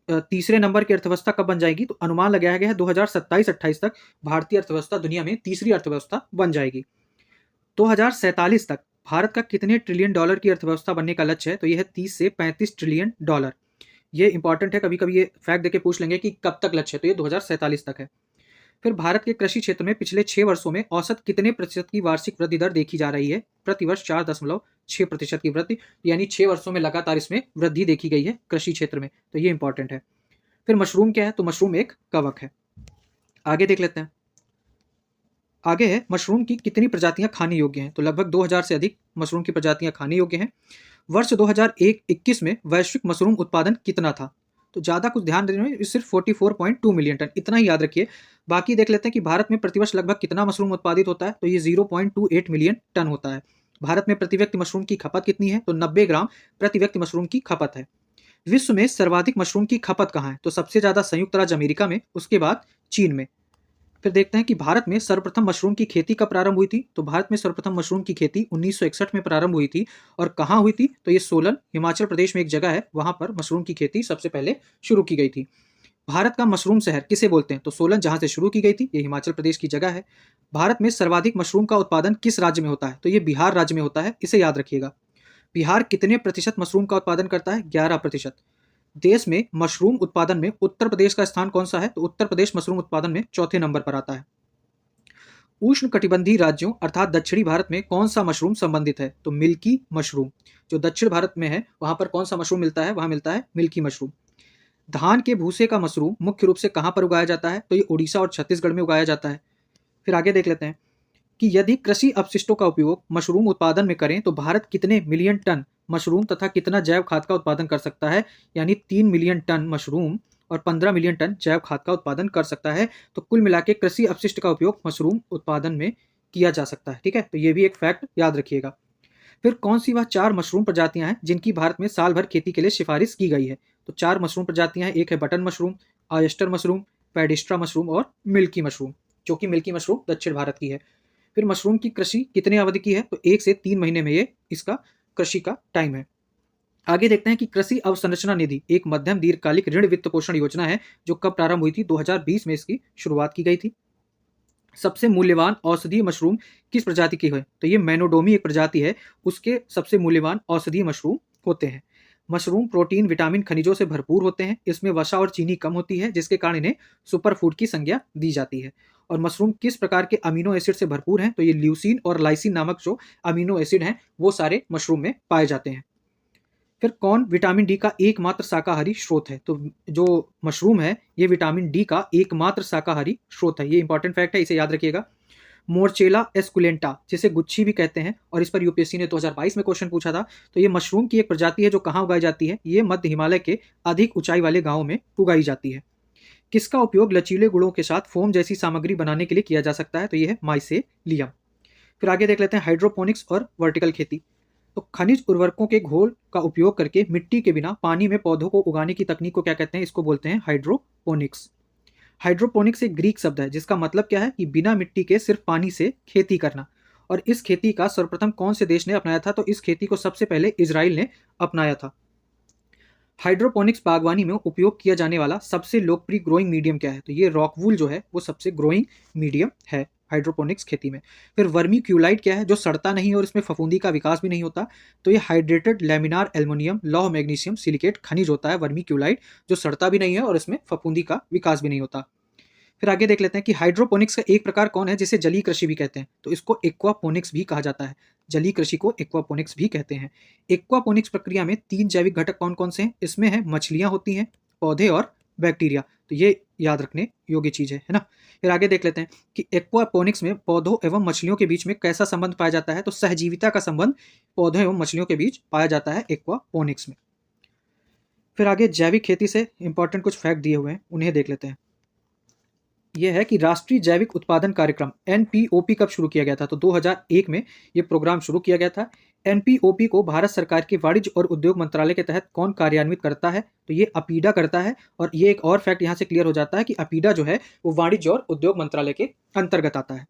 तीसरे नंबर की अर्थव्यवस्था कब बन जाएगी? तो अनुमान लगाया गया है 2027-28 तक भारतीय अर्थव्यवस्था दुनिया में तीसरी अर्थव्यवस्था बन जाएगी। 2047 तक भारत का कितने ट्रिलियन डॉलर की अर्थव्यवस्था बनने का लक्ष्य है? तो यह है 30 से 35 ट्रिलियन डॉलर। ये इंपॉर्टेंट है, कभी कभी ये फैक्ट देके पूछ लेंगे कि कब तक लक्ष्य है, तो ये 2047 तक है। फिर भारत के कृषि क्षेत्र में पिछले 6 वर्षों में औसत कितने प्रतिशत की वार्षिक वृद्धि दर देखी जा रही है? प्रतिवर्ष 4.6% की वृद्धि, यानी 6 वर्षों में लगातार इसमें वृद्धि देखी गई है कृषि क्षेत्र में, तो ये इंपॉर्टेंट है। फिर मशरूम क्या है? तो मशरूम एक कवक है। आगे देख लेते हैं। आगे है मशरूम की कितनी प्रजातियां खाने योग्य हैं? तो लगभग 2000 से अधिक मशरूम की प्रजातियां खाने योग्य हैं। वर्ष 2021 में वैश्विक मशरूम उत्पादन कितना था? तो ज़्यादा कुछ ध्यान देने में, सिर्फ 44.2 मिलियन टन, इतना ही याद रखिए। बाकी देख लेते हैं कि भारत में प्रतिवर्ष लगभग कितना मशरूम उत्पादित होता है? तो ये 0.28 मिलियन टन होता है। भारत में प्रति व्यक्ति मशरूम की खपत कितनी है? तो 90 ग्राम प्रति व्यक्ति मशरूम की खपत है। विश्व में सर्वाधिक मशरूम की खपत कहाँ है? तो सबसे ज़्यादा संयुक्त राज्य अमेरिका में, उसके बाद चीन में। फिर देखते हैं कि भारत में सर्वप्रथम मशरूम की खेती कब प्रारंभ हुई थी? तो भारत में सर्वप्रथम मशरूम की खेती 1961 में प्रारंभ हुई थी। और कहाँ हुई थी? तो ये सोलन, हिमाचल प्रदेश में एक जगह है, वहाँ पर मशरूम की खेती सबसे पहले शुरू की गई थी। भारत का मशरूम शहर किसे बोलते हैं? तो सोलन, जहाँ से शुरू की गई थी, ये हिमाचल प्रदेश की जगह है। भारत में सर्वाधिक मशरूम का उत्पादन किस राज्य में होता है? तो ये बिहार राज्य में होता है, इसे याद रखिएगा। बिहार कितने प्रतिशत मशरूम का उत्पादन करता है? 11%। देश में मशरूम उत्पादन में उत्तर प्रदेश का स्थान कौन सा है? तो उत्तर प्रदेश मशरूम उत्पादन में चौथे नंबर पर आता है। उष्ण कटिबंधीय राज्यों अर्थात दक्षिणी भारत में कौन सा मशरूम संबंधित है? तो मिल्की मशरूम। जो दक्षिण भारत में है वहां पर कौन सा मशरूम मिलता है? वहां मिलता है मिल्की मशरूम। धान के भूसे का मशरूम मुख्य रूप से कहां पर उगाया जाता है? तो ये उड़ीसा और छत्तीसगढ़ में उगाया जाता है। फिर आगे देख लेते हैं कि यदि कृषि अपशिष्टों का उपयोग मशरूम उत्पादन में करें तो भारत कितने मिलियन टन मशरूम तथा कितना जैव खाद का उत्पादन कर सकता है? यानी 3 मिलियन टन मशरूम और 15 मिलियन टन जैव खाद का उत्पादन कर सकता है। तो कुल मिला के कृषि अपशिष्ट का उपयोग मशरूम उत्पादन में किया जा सकता है। ठीक है? तो ये भी एक फैक्ट याद रखिएगा। फिर कौन सी वह 4 मशरूम प्रजातियां हैं जिनकी भारत में साल भर खेती के लिए सिफारिश की गई है? तो 4 मशरूम प्रजातियां हैं, एक है button mushroom, oyster mushroom, paddy straw mushroom और मिल्की मशरूम, जो कि मिल्की मशरूम दक्षिण भारत की है। फिर मशरूम की कृषि कितने अवधि की है? तो 1 से 3 महीने में ये इसका कृषि का टाइम है। आगे देखते हैं कि कृषि अवसंरचना निधि एक मध्यम दीर्घकालिक ऋण वित्त पोषण योजना है, जो कब प्रारंभ हुई थी? 2020 में इसकी शुरुआत की गई थी। सबसे मूल्यवान औषधीय मशरूम किस प्रजाति की है? तो ये मैनोडोमी एक प्रजाति है, उसके सबसे मूल्यवान औषधीय मशरूम होते हैं। मशरूम प्रोटीन, विटामिन, खनिजों से भरपूर होते हैं। इसमें वसा और चीनी कम होती है, जिसके कारण इन्हें सुपर फूड की संज्ञा दी जाती है। और मशरूम किस प्रकार के अमीनो एसिड से भरपूर हैं? तो ये ल्यूसीन और लाइसिन नामक जो अमीनो एसिड हैं, वो सारे मशरूम में पाए जाते हैं। फिर कौन विटामिन डी का एकमात्र शाकाहारी स्रोत है? तो जो मशरूम है, ये विटामिन डी का एकमात्र शाकाहारी स्रोत है। ये इंपॉर्टेंट फैक्ट है, इसे याद रखिएगा। मोर्चेला एस्कुलेंटा, जिसे गुच्छी भी कहते हैं, और इस पर यूपीएससी ने 2022 में क्वेश्चन पूछा था। तो ये मशरूम की एक प्रजाति है जो कहाँ उगाई जाती है? ये मध्य हिमालय के अधिक ऊंचाई वाले गांवों में उगाई जाती है। किसका उपयोग लचीले गुणों के साथ फोम जैसी सामग्री बनाने के लिए किया जा सकता है? तो ये है माइसेलियम। फिर आगे देख लेते हैं हाइड्रोपोनिक्स और वर्टिकल खेती। तो खनिज उर्वरकों के घोल का उपयोग करके मिट्टी के बिना पानी में पौधों को उगाने की तकनीक को क्या कहते हैं? इसको बोलते हैं हाइड्रोपोनिक्स। हाइड्रोपोनिक्स एक ग्रीक शब्द है जिसका मतलब क्या है कि बिना मिट्टी के सिर्फ पानी से खेती करना। और इस खेती का सर्वप्रथम कौन से देश ने अपनाया था? तो इस खेती को सबसे पहले इजराइल ने अपनाया था। हाइड्रोपोनिक्स बागवानी में उपयोग किया जाने वाला सबसे लोकप्रिय ग्रोइंग मीडियम क्या है? तो ये रॉकवूल जो है वो सबसे ग्रोइंग मीडियम है हाइड्रोपोनिक्स खेती में। फिर वर्मी क्यूलाइट क्या है जो सड़ता नहीं है और इसमें फफूंदी का विकास भी नहीं होता? तो ये हाइड्रेटेड लैमिनार एल्युमिनियम लौह मैग्नीशियम सिलिकेट खनिज होता है वर्मी क्यूलाइट, जो सड़ता भी नहीं है और इसमें फफूंदी का विकास भी नहीं होता। फिर आगे देख लेते हैं कि हाइड्रोपोनिक्स का एक प्रकार कौन है जिसे जलीय कृषि भी कहते हैं? तो इसको एक्वापोनिक्स भी कहा जाता है। जलीय कृषि को एक्वापोनिक्स भी कहते हैं। एक्वापोनिक्स प्रक्रिया में 3 जैविक घटक कौन कौन से हैं? इसमें है मछलियां होती हैं, पौधे और बैक्टीरिया। तो ये याद रखने योग्य चीज है ना। फिर आगे देख लेते हैं कि एक्वापोनिक्स में पौधों एवं मछलियों के बीच में कैसा संबंध पाया जाता है? तो सहजीविता का संबंध पौधों एवं मछलियों के बीच पाया जाता है एक्वापोनिक्स में। फिर आगे जैविक खेती से इंपॉर्टेंट कुछ फैक्ट दिए हुए हैं, उन्हें देख लेते हैं। यह है कि राष्ट्रीय जैविक उत्पादन कार्यक्रम एनपीओपी कब शुरू किया गया था? तो 2001 में ये प्रोग्राम शुरू किया गया था। एनपीओपी को भारत सरकार के वाणिज्य और उद्योग मंत्रालय के तहत कौन कार्यान्वित करता है? तो ये अपीडा करता है। और ये एक और फैक्ट यहाँ से क्लियर हो जाता है कि अपीडा जो है वो वाणिज्य और उद्योग मंत्रालय के अंतर्गत आता है।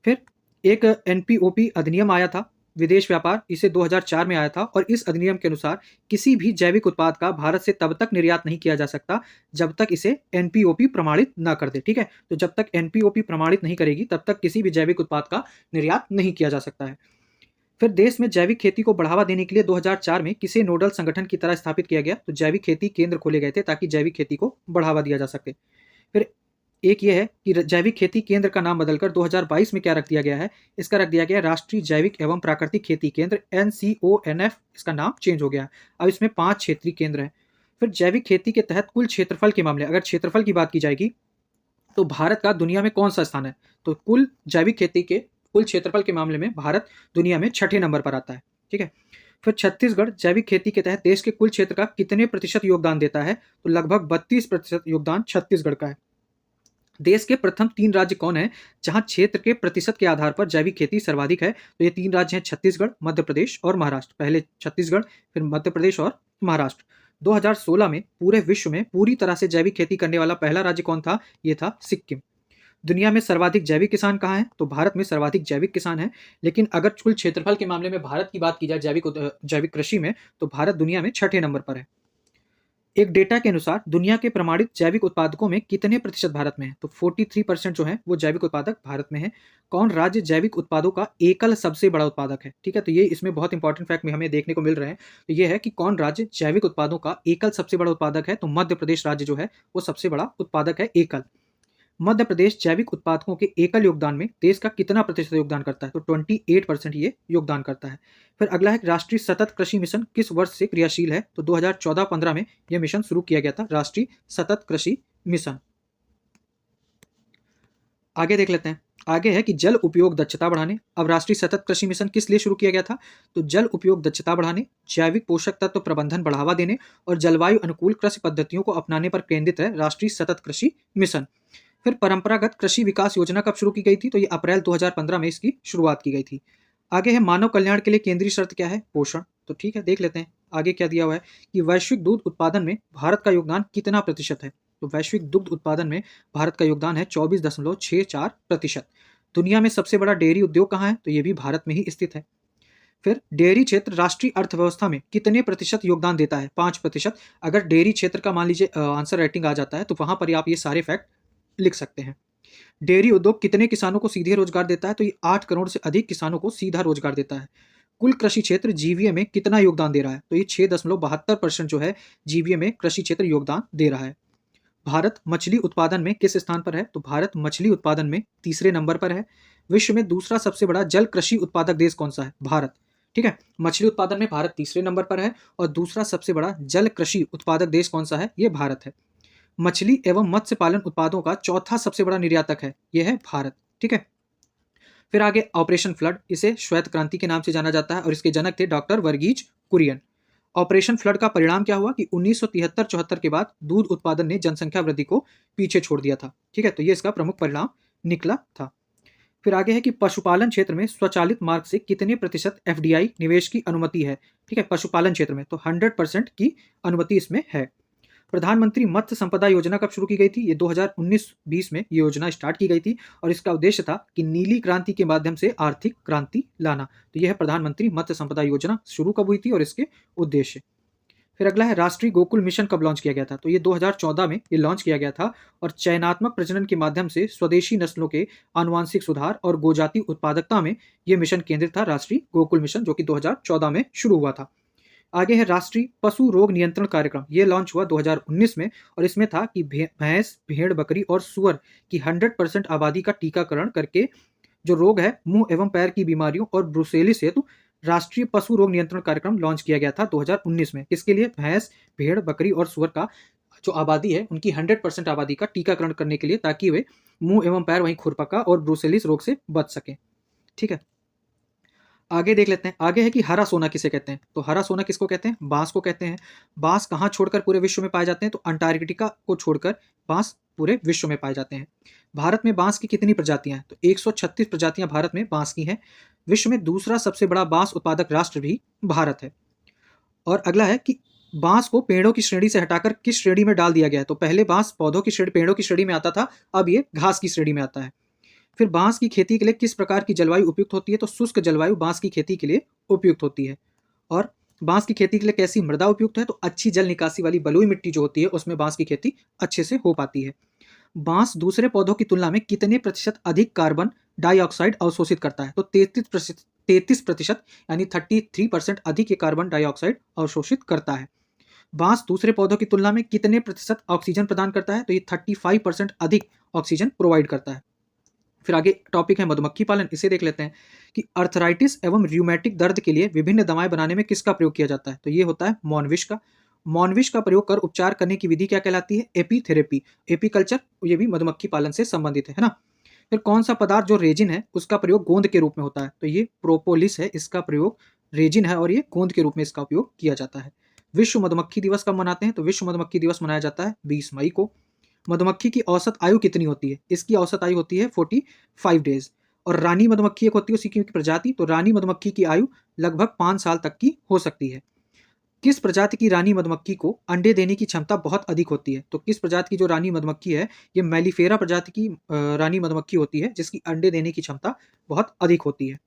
फिर एक एनपीओपी अधिनियम आया था, विदेश व्यापार, इसे 2004 में आया था। और इस अधिनियम के अनुसार किसी भी जैविक उत्पाद का भारत से तब तक निर्यात नहीं किया जा सकता जब तक इसे एनपीओपी प्रमाणित ना कर दे। ठीक है, तो जब तक एनपीओपी प्रमाणित नहीं करेगी तब तक किसी भी जैविक उत्पाद का निर्यात नहीं किया जा सकता है। फिर देश में जैविक खेती को बढ़ावा देने के लिए 2004 में किसे नोडल संगठन की तरह स्थापित किया गया? तो जैविक खेती केंद्र खोले गए थे ताकि जैविक खेती को बढ़ावा दिया जा सके। फिर एक ये है कि जैविक खेती केंद्र का नाम बदलकर 2022 में क्या रख दिया गया है? इसका रख दिया गया है राष्ट्रीय जैविक एवं प्राकृतिक खेती केंद्र NCONF, इसका नाम चेंज हो गया है। अब इसमें 5 क्षेत्रीय केंद्र हैं। फिर जैविक खेती के तहत कुल क्षेत्रफल के मामले, अगर क्षेत्रफल की बात की जाएगी तो भारत का दुनिया में कौन सा स्थान है? तो कुल जैविक खेती के कुल क्षेत्रफल के मामले में भारत दुनिया में 6ठे नंबर पर आता है। ठीक है। फिर छत्तीसगढ़ जैविक खेती के तहत देश के कुल क्षेत्र का कितने प्रतिशत योगदान देता है? तो लगभग 32% योगदान छत्तीसगढ़ का है। देश के प्रथम 3 राज्य कौन है जहां क्षेत्र के प्रतिशत के आधार पर जैविक खेती सर्वाधिक है? तो ये 3 राज्य हैं छत्तीसगढ़, मध्य प्रदेश और महाराष्ट्र। पहले छत्तीसगढ़, फिर मध्य प्रदेश और महाराष्ट्र। 2016 में पूरे विश्व में पूरी तरह से जैविक खेती करने वाला पहला राज्य कौन था? ये था सिक्किम। दुनिया में सर्वाधिक जैविक किसान कहाँ हैं? तो भारत में सर्वाधिक जैविक किसान हैं। लेकिन अगर कुल क्षेत्रफल के मामले में भारत की बात की जाए जैविक कृषि में, तो भारत दुनिया में 6ठे नंबर पर है। एक डेटा के अनुसार दुनिया के प्रमाणित जैविक उत्पादकों में कितने प्रतिशत भारत में है? तो 43% जो है वो जैविक उत्पादक भारत में है। कौन राज्य जैविक उत्पादों का एकल सबसे बड़ा उत्पादक है? ठीक है, तो ये इसमें बहुत इंपॉर्टेंट फैक्ट में हमें देखने को मिल रहे हैं। तो ये है कि कौन राज्य जैविक उत्पादों का एकल सबसे बड़ा उत्पादक है? तो मध्य प्रदेश राज्य जो है वो सबसे बड़ा उत्पादक है एकल। मध्य प्रदेश जैविक उत्पादकों के एकल योगदान में देश का कितना प्रतिशत योगदान करता है? तो 28% ये योगदान करता है। फिर अगला है राष्ट्रीय सतत कृषि मिशन किस वर्ष से क्रियाशील है? तो 2014-15 में यह मिशन शुरू किया गया था, राष्ट्रीय सतत कृषि मिशन। आगे देख लेते हैं। आगे है कि जल उपयोग दक्षता बढ़ाने। अब राष्ट्रीय सतत कृषि मिशन किस लिए शुरू किया गया था? तो जल उपयोग दक्षता बढ़ाने, जैविक पोषक तत्व प्रबंधन बढ़ावा देने और जलवायु अनुकूल कृषि पद्धतियों को अपनाने पर केंद्रित है राष्ट्रीय सतत कृषि मिशन। फिर परंपरागत कृषि विकास योजना कब शुरू की गई थी? तो ये अप्रैल 2015 में इसकी शुरुआत की गई थी। आगे है मानव कल्याण के लिए केंद्रीय शर्त क्या है? पोषण। तो ठीक है, देख लेते हैं आगे क्या दिया हुआ है कि वैश्विक दूध उत्पादन में भारत का योगदान कितना प्रतिशत है? तो वैश्विक दुग्ध उत्पादन में भारत का योगदान है 24.64%। दुनिया में सबसे बड़ा डेयरी उद्योग कहाँ है? तो ये भी भारत में ही स्थित है। फिर डेयरी क्षेत्र राष्ट्रीय अर्थव्यवस्था में कितने प्रतिशत योगदान देता है? 5%। अगर डेयरी क्षेत्र का मान लीजिए आंसर राइटिंग आ जाता है तो वहां पर आप ये सारे फैक्ट लिख सकते हैं। डेयरी उद्योग कितने किसानों को सीधे रोजगार देता है? तो ये 8 करोड़ से अधिक किसानों को सीधा रोजगार देता है। कुल कृषि क्षेत्र जीवीए में कितना योगदान दे रहा है? तो ये 6.72% जो है जीवीए में कृषि क्षेत्र योगदान दे रहा है। भारत मछली उत्पादन में किस स्थान पर है? तो भारत मछली उत्पादन में तीसरे नंबर पर है। विश्व में दूसरा सबसे बड़ा जल कृषि उत्पादक देश कौन सा है? भारत। ठीक है, मछली उत्पादन में भारत तीसरे नंबर पर है और दूसरा सबसे बड़ा जल कृषि उत्पादक देश कौन सा है? ये भारत है। मछली एवं मत्स्य पालन उत्पादों का चौथा सबसे बड़ा निर्यातक है, यह है भारत। ठीक है, फिर आगे ऑपरेशन फ्लड, इसे श्वेत क्रांति के नाम से जाना जाता है और इसके जनक थे doctor Verghese Kurien. Operation flood का परिणाम क्या हुआ कि 1973-74 के बाद दूध उत्पादन ने जनसंख्या वृद्धि को पीछे छोड़ दिया था। ठीक है, तो ये इसका प्रमुख परिणाम निकला था। फिर आगे है कि पशुपालन क्षेत्र में स्वचालित मार्ग से कितने प्रतिशत एफडीआई निवेश की अनुमति है? ठीक है, पशुपालन क्षेत्र में तो 100% की अनुमति इसमें है। प्रधानमंत्री मत्स्य संपदा योजना कब शुरू की गई थी? ये 2019-20 में ये योजना स्टार्ट की गई थी और इसका उद्देश्य था कि नीली क्रांति के माध्यम से आर्थिक क्रांति लाना। तो यह है प्रधानमंत्री मत्स्य संपदा योजना शुरू कब हुई थी और इसके उद्देश्य। फिर अगला है राष्ट्रीय गोकुल मिशन कब लॉन्च किया गया था? तो ये 2014 में ये लॉन्च किया गया था और चयनात्मक प्रजनन के माध्यम से स्वदेशी नस्लों के आनुवांशिक सुधार और गोजाति उत्पादकता में ये मिशन केंद्रित था, राष्ट्रीय गोकुल मिशन, जो कि 2014 में शुरू हुआ था। आगे है राष्ट्रीय पशु रोग नियंत्रण कार्यक्रम, ये लॉन्च हुआ 2019 में और इसमें था कि भैंस, भेड़, बकरी और सुअर की 100% आबादी का टीकाकरण करके जो रोग है मुंह एवं पैर की बीमारियों और ब्रुसेलिस हेतु राष्ट्रीय पशु रोग नियंत्रण कार्यक्रम लॉन्च किया गया था 2019 में। इसके लिए भैंस, भेड़, बकरी और सुअर का जो आबादी है उनकी 100% आबादी का टीकाकरण करने के लिए, ताकि वे मुंह एवं पैर वहीं खुरपका और ब्रुसेलिस रोग से बच सकें। ठीक है, आगे देख लेते हैं। आगे है कि हरा सोना किसे कहते हैं? तो हरा सोना किसको कहते हैं? बांस को कहते हैं। बांस कहाँ छोड़कर पूरे विश्व में पाए जाते हैं? तो अंटार्कटिका को छोड़कर बांस पूरे विश्व में पाए जाते हैं। भारत में बांस की कितनी प्रजातियां हैं? तो 136 प्रजातियां भारत में बांस की हैं। विश्व में दूसरा सबसे बड़ा बांस उत्पादक राष्ट्र भी भारत है। और अगला है कि बांस को पेड़ों की श्रेणी से हटाकर किस श्रेणी में डाल दिया गया है? तो पहले बांस पौधों की श्रेणी, पेड़ों की श्रेणी में आता था, अब ये घास की श्रेणी में आता है। फिर बांस की खेती के लिए किस प्रकार की जलवायु उपयुक्त होती है? तो शुष्क जलवायु बांस की खेती के लिए उपयुक्त होती है। और बांस की खेती के लिए कैसी मृदा उपयुक्त है? तो अच्छी जल निकासी वाली बलुई मिट्टी जो होती है उसमें बांस की खेती अच्छे से हो पाती है। बांस दूसरे पौधों की तुलना में कितने प्रतिशत अधिक कार्बन डाइऑक्साइड अवशोषित करता है? तो 33% यानी 33% अधिक ये कार्बन डाइऑक्साइड अवशोषित करता है। बांस दूसरे पौधों की तुलना में कितने प्रतिशत ऑक्सीजन प्रदान करता है? तो ये 35% अधिक ऑक्सीजन प्रोवाइड करता है। फिर आगे टॉपिक है मधुमक्खी पालन, इसे देख लेते हैं कि अर्थराइटिस एवं रूमेटिक दर्द के लिए विभिन्न दवाएं बनाने में किसका प्रयोग किया जाता है? तो ये होता है मॉनविश का। मॉनविश का प्रयोग कर उपचार करने की विधि क्या कहलाती है? एपीथेरेपी। एपीकल्चर ये भी मधुमक्खी पालन से संबंधित है ना। फिर कौन सा पदार्थ जो रेजिन है उसका प्रयोग गोंद के रूप में होता है? तो ये प्रोपोलिस है, इसका प्रयोग रेजिन है और ये गोंद के रूप में इसका उपयोग किया जाता है। विश्व मधुमक्खी दिवस कब मनाते हैं? तो विश्व मधुमक्खी दिवस मनाया जाता है 20 मई को। मधुमक्खी की औसत आयु कितनी होती है? इसकी औसत आयु होती है 45 डेज। और रानी मधुमक्खी एक होती है उसी की प्रजाति, तो रानी मधुमक्खी की आयु लगभग 5 साल तक की हो सकती है। किस प्रजाति की रानी मधुमक्खी को अंडे देने की क्षमता बहुत अधिक होती है? तो किस प्रजाति की जो रानी मधुमक्खी है ये मेलिफेरा प्रजाति की रानी मधुमक्खी होती है जिसकी अंडे देने की क्षमता बहुत अधिक होती है।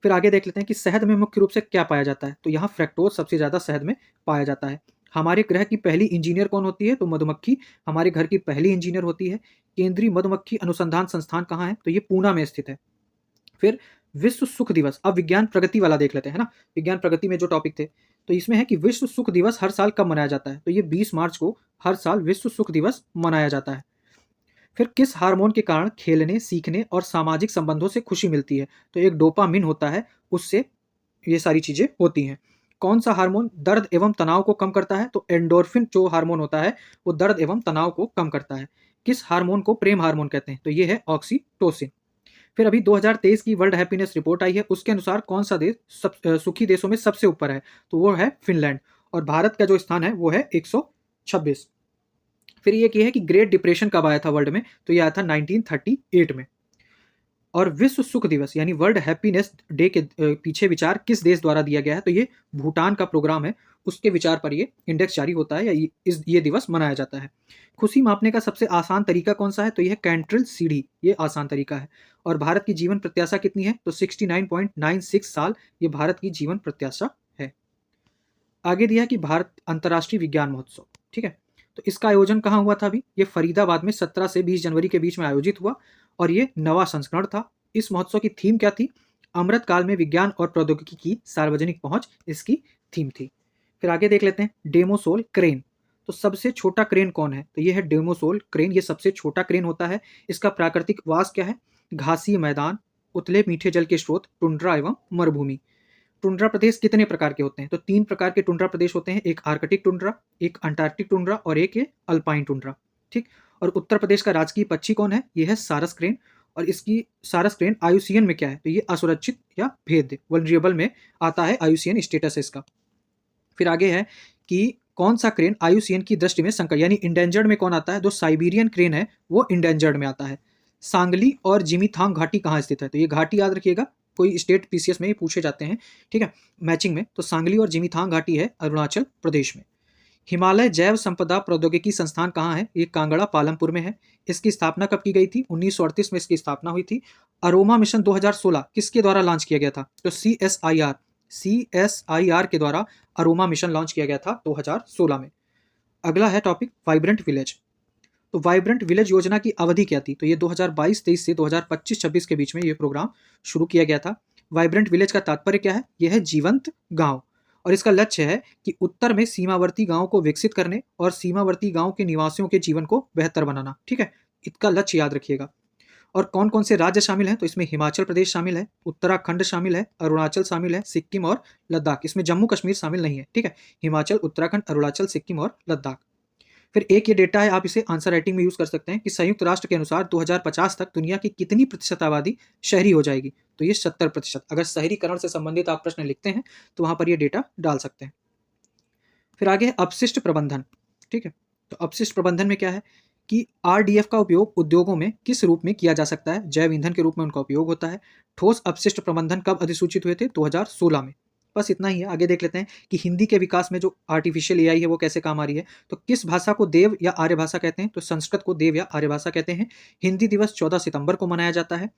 फिर आगे देख लेते हैं कि शहद में मुख्य रूप से क्या पाया जाता है? तो यहाँ फ्रैक्टोज सबसे ज़्यादा शहद में पाया जाता है। हमारे ग्रह की पहली इंजीनियर कौन होती है? तो मधुमक्खी हमारे घर की पहली इंजीनियर होती है। केंद्रीय मधुमक्खी अनुसंधान संस्थान कहाँ है? तो ये पूना में स्थित है। फिर विश्व सुख दिवस, अब विज्ञान प्रगति वाला देख लेते हैं ना। विज्ञान प्रगति में जो टॉपिक थे तो इसमें है कि विश्व सुख दिवस हर साल कब मनाया जाता है? तो ये 20 मार्च को हर साल विश्व सुख दिवस मनाया जाता है। फिर किस हार्मोन के कारण खेलने, सीखने और सामाजिक संबंधों से खुशी मिलती है? तो एक डोपामिन होता है, उससे ये सारी चीजें होती हैं। कौन सा हार्मोन दर्द एवं तनाव को कम करता है? तो एंडोर्फिन जो हार्मोन होता है वो दर्द एवं तनाव को कम करता है। किस हार्मोन को प्रेम हार्मोन कहते हैं? तो ये है ऑक्सीटोसिन। फिर अभी 2023 की वर्ल्ड हैप्पीनेस रिपोर्ट आई है, उसके अनुसार कौन सा देश सुखी देशों में सबसे ऊपर है? तो वो है फिनलैंड और भारत का जो स्थान है वो है 126। फिर ये है कि ग्रेट डिप्रेशन कब आया था वर्ल्ड में? तो ये आया था 1938 में। और विश्व सुख दिवस यानी वर्ल्ड हैप्पीनेस डे के पीछे विचार किस देश द्वारा दिया गया है? तो ये भूटान का प्रोग्राम है, उसके विचार पर ये इंडेक्स जारी होता है या ये दिवस मनाया जाता है। खुशी मापने का सबसे आसान तरीका कौन सा है? तो यह कैंट्रिल सीढ़ी, ये आसान तरीका है। और भारत की जीवन प्रत्याशा कितनी है? तो 69.96 साल ये भारत की जीवन प्रत्याशा है। आगे दिया है कि भारत अंतर्राष्ट्रीय विज्ञान महोत्सव, ठीक है। तो इसका आयोजन कहाँ हुआ था? अभी ये फरीदाबाद में 17 से 20 जनवरी के बीच में आयोजित हुआ और ये नवा संस्करण था। इस महोत्सव की थीम क्या थी? अमृत काल में विज्ञान और प्रौद्योगिकी की सार्वजनिक पहुंच, इसकी थीम थी। फिर आगे देख लेते हैं डेमोसोल क्रेन। तो सबसे छोटा क्रेन कौन है? तो ये है डेमोसोल क्रेन, ये सबसे छोटा क्रेन होता है। इसका प्राकृतिक वास क्या है? घासीय मैदान, उथले मीठे जल के स्रोत, टुंड्रा एवं मरुभूमि। टुंड्रा प्रदेश कितने प्रकार के होते हैं? तो 3 प्रकार के टुंड्रा प्रदेश होते हैं, एक आर्कटिक टुंड्रा, एक अंटार्कटिक टुंड्रा और एक ये अल्पाइन टुंड्रा, ठीक। और उत्तर प्रदेश का राजकीय पक्षी कौन है? ये है सारस क्रेन। और इसकी सारस क्रेन आयुसीएन में क्या है? तो ये असुरक्षित या भेद्य, वल्नरेबल में आता है, आयुसीएन स्टेटस है इसका। फिर आगे है कि कौन सा क्रेन आयुसीएन की दृष्टि में संकट यानी इंडेंजर्ड में कौन आता है? जो साइबेरियन क्रेन है वो इंडेंजर्ड में आता है। सांगली और जिमीथांग घाटी कहाँ स्थित है? तो ये घाटी याद रखिएगा, कोई स्टेट पीसीएस में ही पूछे जाते हैं, ठीक है, मैचिंग में। तो सांगली और जिमीथांग घाटी है अरुणाचल प्रदेश में। हिमालय जैव संपदा प्रौद्योगिकी संस्थान कहाँ है? ये कांगड़ा पालमपुर में है। इसकी स्थापना कब की गई थी? 1938 में इसकी स्थापना हुई थी। अरोमा मिशन 2016 किसके द्वारा लॉन्च किया गया था? तो सीएसआईआर के द्वारा अरोमा मिशन लॉन्च किया गया था 2016 में। अगला है टॉपिक वाइब्रेंट विलेज। तो वाइब्रेंट विलेज योजना की अवधि क्या थी? तो ये 2022-23 से 2025-26 के बीच में ये प्रोग्राम शुरू किया गया था। वाइब्रेंट विलेज का तात्पर्य क्या है? यह है जीवंत गांव, और इसका लक्ष्य है कि उत्तर में सीमावर्ती गांवों को विकसित करने और सीमावर्ती गांव के निवासियों के जीवन को बेहतर बनाना, ठीक है, इसका लक्ष्य याद रखिएगा। और कौन कौन से राज्य शामिल हैं? तो इसमें हिमाचल प्रदेश शामिल है, उत्तराखंड शामिल है, अरुणाचल शामिल है, सिक्किम और लद्दाख। इसमें जम्मू कश्मीर शामिल नहीं है, ठीक है। हिमाचल, उत्तराखंड, अरुणाचल, सिक्किम और लद्दाख। फिर एक ये डेटा है, आप इसे आंसर राइटिंग में यूज कर सकते हैं कि संयुक्त राष्ट्र के अनुसार 2050 तक दुनिया की कितनी प्रतिशत आबादी शहरी हो जाएगी? तो ये 70%। अगर शहरीकरण से संबंधित आप प्रश्न लिखते हैं तो वहां पर ये डेटा डाल सकते हैं। फिर आगे अपशिष्ट प्रबंधन, ठीक है। तो अपशिष्ट प्रबंधन में क्या है कि आरडीएफ का उपयोग उद्योगों में किस रूप में किया जा सकता है? जैव ईंधन के रूप में उनका उपयोग होता है। ठोस अपशिष्ट प्रबंधन कब अधिसूचित हुए थे? 2016 में। बस इतना ही है। आगे देख लेते हैं कि हिंदी के विकास में जो आर्टिफिशियल एआई है वो कैसे काम आ रही है। तो किस भाषा को देव या आर्य भाषा कहते हैं? तो संस्कृत को देव या आर्य भाषा कहते हैं। हिंदी दिवस 14 सितंबर को मनाया जाता है।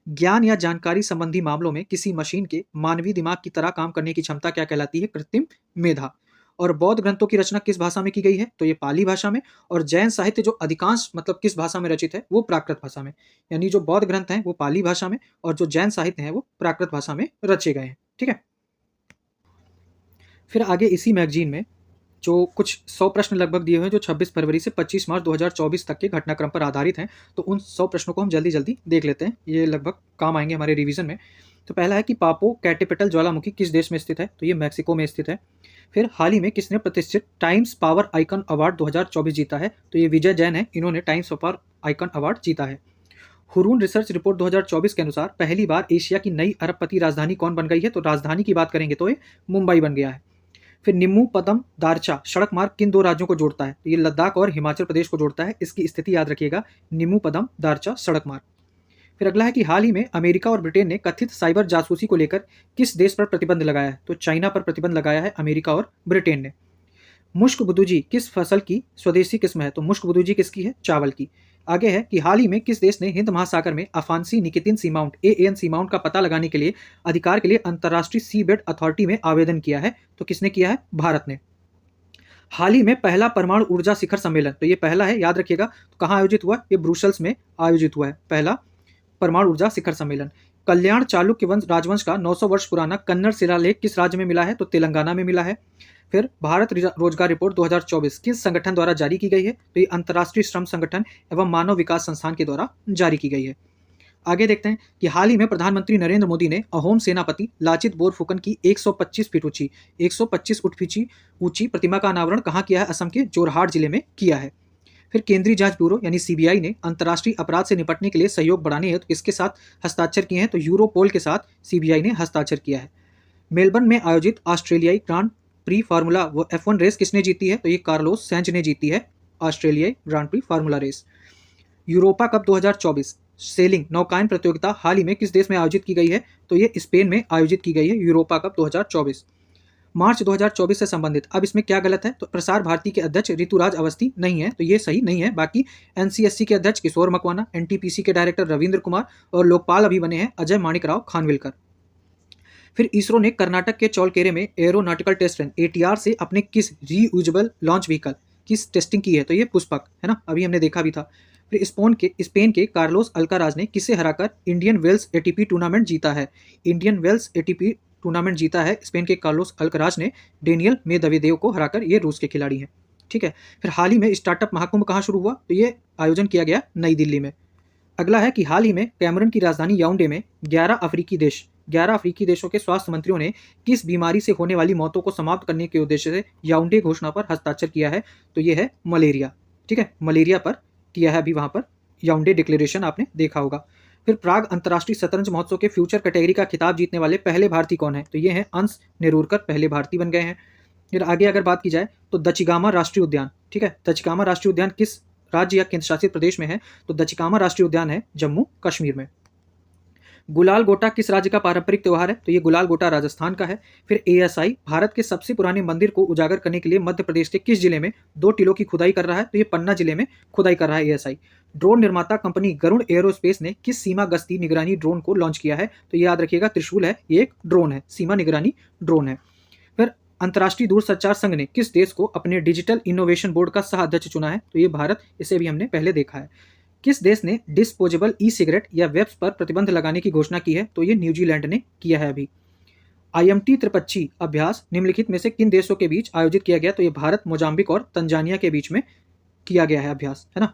ज्ञान या जानकारी संबंधी मामलों में किसी मशीन के मानवीय दिमाग की तरह काम करने की क्षमता क्या कहलाती है? कृत्रिम मेधा। और बौद्ध ग्रंथों की रचना किस भाषा में की गई है? तो ये पाली भाषा में। और जैन साहित्य जो अधिकांश मतलब किस भाषा में रचित है? वो प्राकृत भाषा में। यानी जो बौद्ध ग्रंथ हैं वो पाली भाषा में और जो जैन साहित्य हैं वो प्राकृत भाषा में रचे गए हैं, ठीक है। फिर आगे इसी मैगजीन में जो कुछ 100 प्रश्न लगभग दिए हुए हैं जो 26 फरवरी से 25 मार्च 2024 तक के घटनाक्रम पर आधारित हैं। तो उन 100 प्रश्नों को हम जल्दी जल्दी देख लेते हैं, ये लगभग काम आएंगे हमारे रिवीजन में। तो पहला है कि पापो कैटेपिटल ज्वालामुखी किस देश में स्थित है? तो ये मैक्सिको में स्थित है। फिर हाल ही में किसने प्रतिष्ठित टाइम्स पावर आइकन अवार्ड 2024 जीता है? तो ये विजय जैन है, इन्होंने टाइम्स पावर आइकन अवार्ड जीता है। हुरून रिसर्च रिपोर्ट 2024 के अनुसार पहली बार एशिया की नई अरबपति राजधानी कौन बन गई है? तो राजधानी की बात करेंगे तो ये मुंबई बन गया है। फिर निम्मू पदम दारचा सड़क मार्ग किन 2 राज्यों को जोड़ता है? तो ये लद्दाख और हिमाचल प्रदेश को जोड़ता है। इसकी स्थिति याद रखिएगा, निम्मू पदम दारचा सड़क मार्ग। फिर अगला है कि हाल ही में अमेरिका और ब्रिटेन ने कथित साइबर जासूसी को लेकर किस देश पर प्रतिबंध लगाया है? तो चाइना पर प्रतिबंध लगाया है अमेरिका और ब्रिटेन ने। मुश्क बुदुजी किस फसल की स्वदेशी किस्म है? तो मुश्क बुदुजी किसकी है? चावल की। आगे है कि हाल ही में किस देश ने हिंद महासागर में अफांसी निकितिन सीमाउंट एएन सीमाउंट का पता लगाने के लिए अधिकार के लिए अंतर्राष्ट्रीय सी बेड अथॉरिटी में आवेदन किया है? तो किसने किया है? भारत ने। हाल ही में पहला परमाणु ऊर्जा शिखर सम्मेलन, तो ये पहला है याद रखिएगा, तो कहाँ आयोजित हुआ? ये ब्रुसेल्स में आयोजित हुआ है पहला परमाणु ऊर्जा शिखर सम्मेलन। कल्याण चालुक्य वंश राजवंश का 900 वर्ष पुराना कन्नड़ शिलालेख किस राज्य में मिला है? तो तेलंगाना में मिला है। फिर भारत रोजगार रिपोर्ट 2024 किस संगठन द्वारा जारी की गई है? तो ये अंतर्राष्ट्रीय श्रम संगठन एवं मानव विकास संस्थान के द्वारा जारी की गई है। आगे देखते हैं कि हाल ही में प्रधानमंत्री नरेंद्र मोदी ने अहोम सेनापति लाचित बोरफुकन की 125 फीट ऊंची 125 फुट ऊंची प्रतिमा का अनावरण कहाँ किया है? असम के जोरहाट जिले में किया है। फिर केंद्रीय जांच ब्यूरो यानी सीबीआई ने अंतर्राष्ट्रीय अपराध से निपटने के लिए सहयोग बढ़ाने हेतु किसके साथ हस्ताक्षर किए हैं? तो यूरोपोल के साथ सीबीआई ने हस्ताक्षर किया है। मेलबर्न में आयोजित ऑस्ट्रेलियाई grand prix formula F1 race किसने जीती है? तो ये कार्लोस सैंच ने जीती है ऑस्ट्रेलियाई grand prix formula race. Europa cup 2024 sailing नौकायन प्रतियोगिता हाल ही में किस देश में आयोजित की गई है? तो ये स्पेन में आयोजित की गई है, यूरोपा कप 2024। मार्च 2024 से संबंधित, अब इसमें क्या गलत है? तो प्रसार भारती के अध्यक्ष ऋतुराज अवस्थी नहीं है, तो ये सही नहीं है। बाकी एनसीएससी के अध्यक्ष किशोर मकवाना, एनटीपीसी के डायरेक्टर रविंद्र कुमार और लोकपाल अभी बने हैं अजय माणिकराव खानविलकर। फिर इसरो ने कर्नाटक के चौलकेरे में एरोनॉटिकल टेस्ट रैन एटीआर से अपने किस रीयूजेबल लॉन्च व्हीकल किस टेस्टिंग की है? तो ये पुष्पक है ना, अभी हमने देखा भी था। फिर स्पेन के कार्लोस अल्काराज ने किसे हराकर इंडियन वेल्स एटीपी टूर्नामेंट जीता है? इंडियन वेल्स एटीपी टूर्नामेंट जीता है स्पेन के कार्लोस अल्काराज ने डेनियल मेदवेदेव को हराकर। ये रूस के खिलाड़ी हैं, ठीक है। फिर हाल ही में स्टार्टअप महाकुंभ कहाँ शुरू हुआ? तो ये आयोजन किया गया नई दिल्ली में। अगला है कि हाल ही में कैमरून की राजधानी याओंडे में 11 अफ्रीकी देशों के स्वास्थ्य मंत्रियों ने किस बीमारी से होने वाली मौतों को समाप्त करने के उद्देश्य से याओंडे घोषणा पर हस्ताक्षर किया है? तो ये है मलेरिया, ठीक है, मलेरिया पर किया है अभी वहाँ पर याओंडे डिक्लेरेशन, आपने देखा होगा। फिर प्राग अंतर्राष्ट्रीय शतरंज महोत्सव के फ्यूचर कैटेगरी का खिताब जीतने वाले पहले भारतीय कौन है? तो ये हैं अंश नेरूरकर, पहले भारतीय बन गए हैं। फिर आगे अगर बात की जाए तो दचिगामा राष्ट्रीय उद्यान, ठीक है, दचिगामा राष्ट्रीय उद्यान किस राज्य या केंद्र शासित प्रदेश में है? तो दचिकामा राष्ट्रीय उद्यान है जम्मू कश्मीर में। गुलाल गोटा किस राज्य का पारंपरिक त्योहार है? तो ये गुलाल गोटा राजस्थान का है। फिर एएसआई भारत के सबसे पुराने मंदिर को उजागर करने के लिए मध्य प्रदेश के किस जिले में 2 टीलों की खुदाई कर रहा है? तो ये पन्ना जिले में खुदाई कर रहा है एएसआई। ड्रोन निर्माता कंपनी गरुड़ एरोस्पेस ने किस सीमा गश्ती निगरानी ड्रोन को लॉन्च किया है? तो ये याद रखिएगा त्रिशूल है, ये एक ड्रोन है, सीमा निगरानी ड्रोन है। फिर अंतर्राष्ट्रीय दूरसंचार संघ ने किस देश को अपने डिजिटल इनोवेशन बोर्ड का सह अध्यक्ष चुना है? तो ये भारत, इसे भी हमने पहले देखा है। किस देश ने डिस्पोजेबल ई सिगरेट या वेब्स पर प्रतिबंध लगाने की घोषणा की है? तो ये न्यूजीलैंड ने किया है अभी। आईएमटी त्रिपक्षीय अभ्यास निम्नलिखित में से किन देशों के बीच आयोजित किया गया? तो ये भारत, मोजाम्बिक और तंजानिया के बीच में किया गया है अभ्यास, है ना।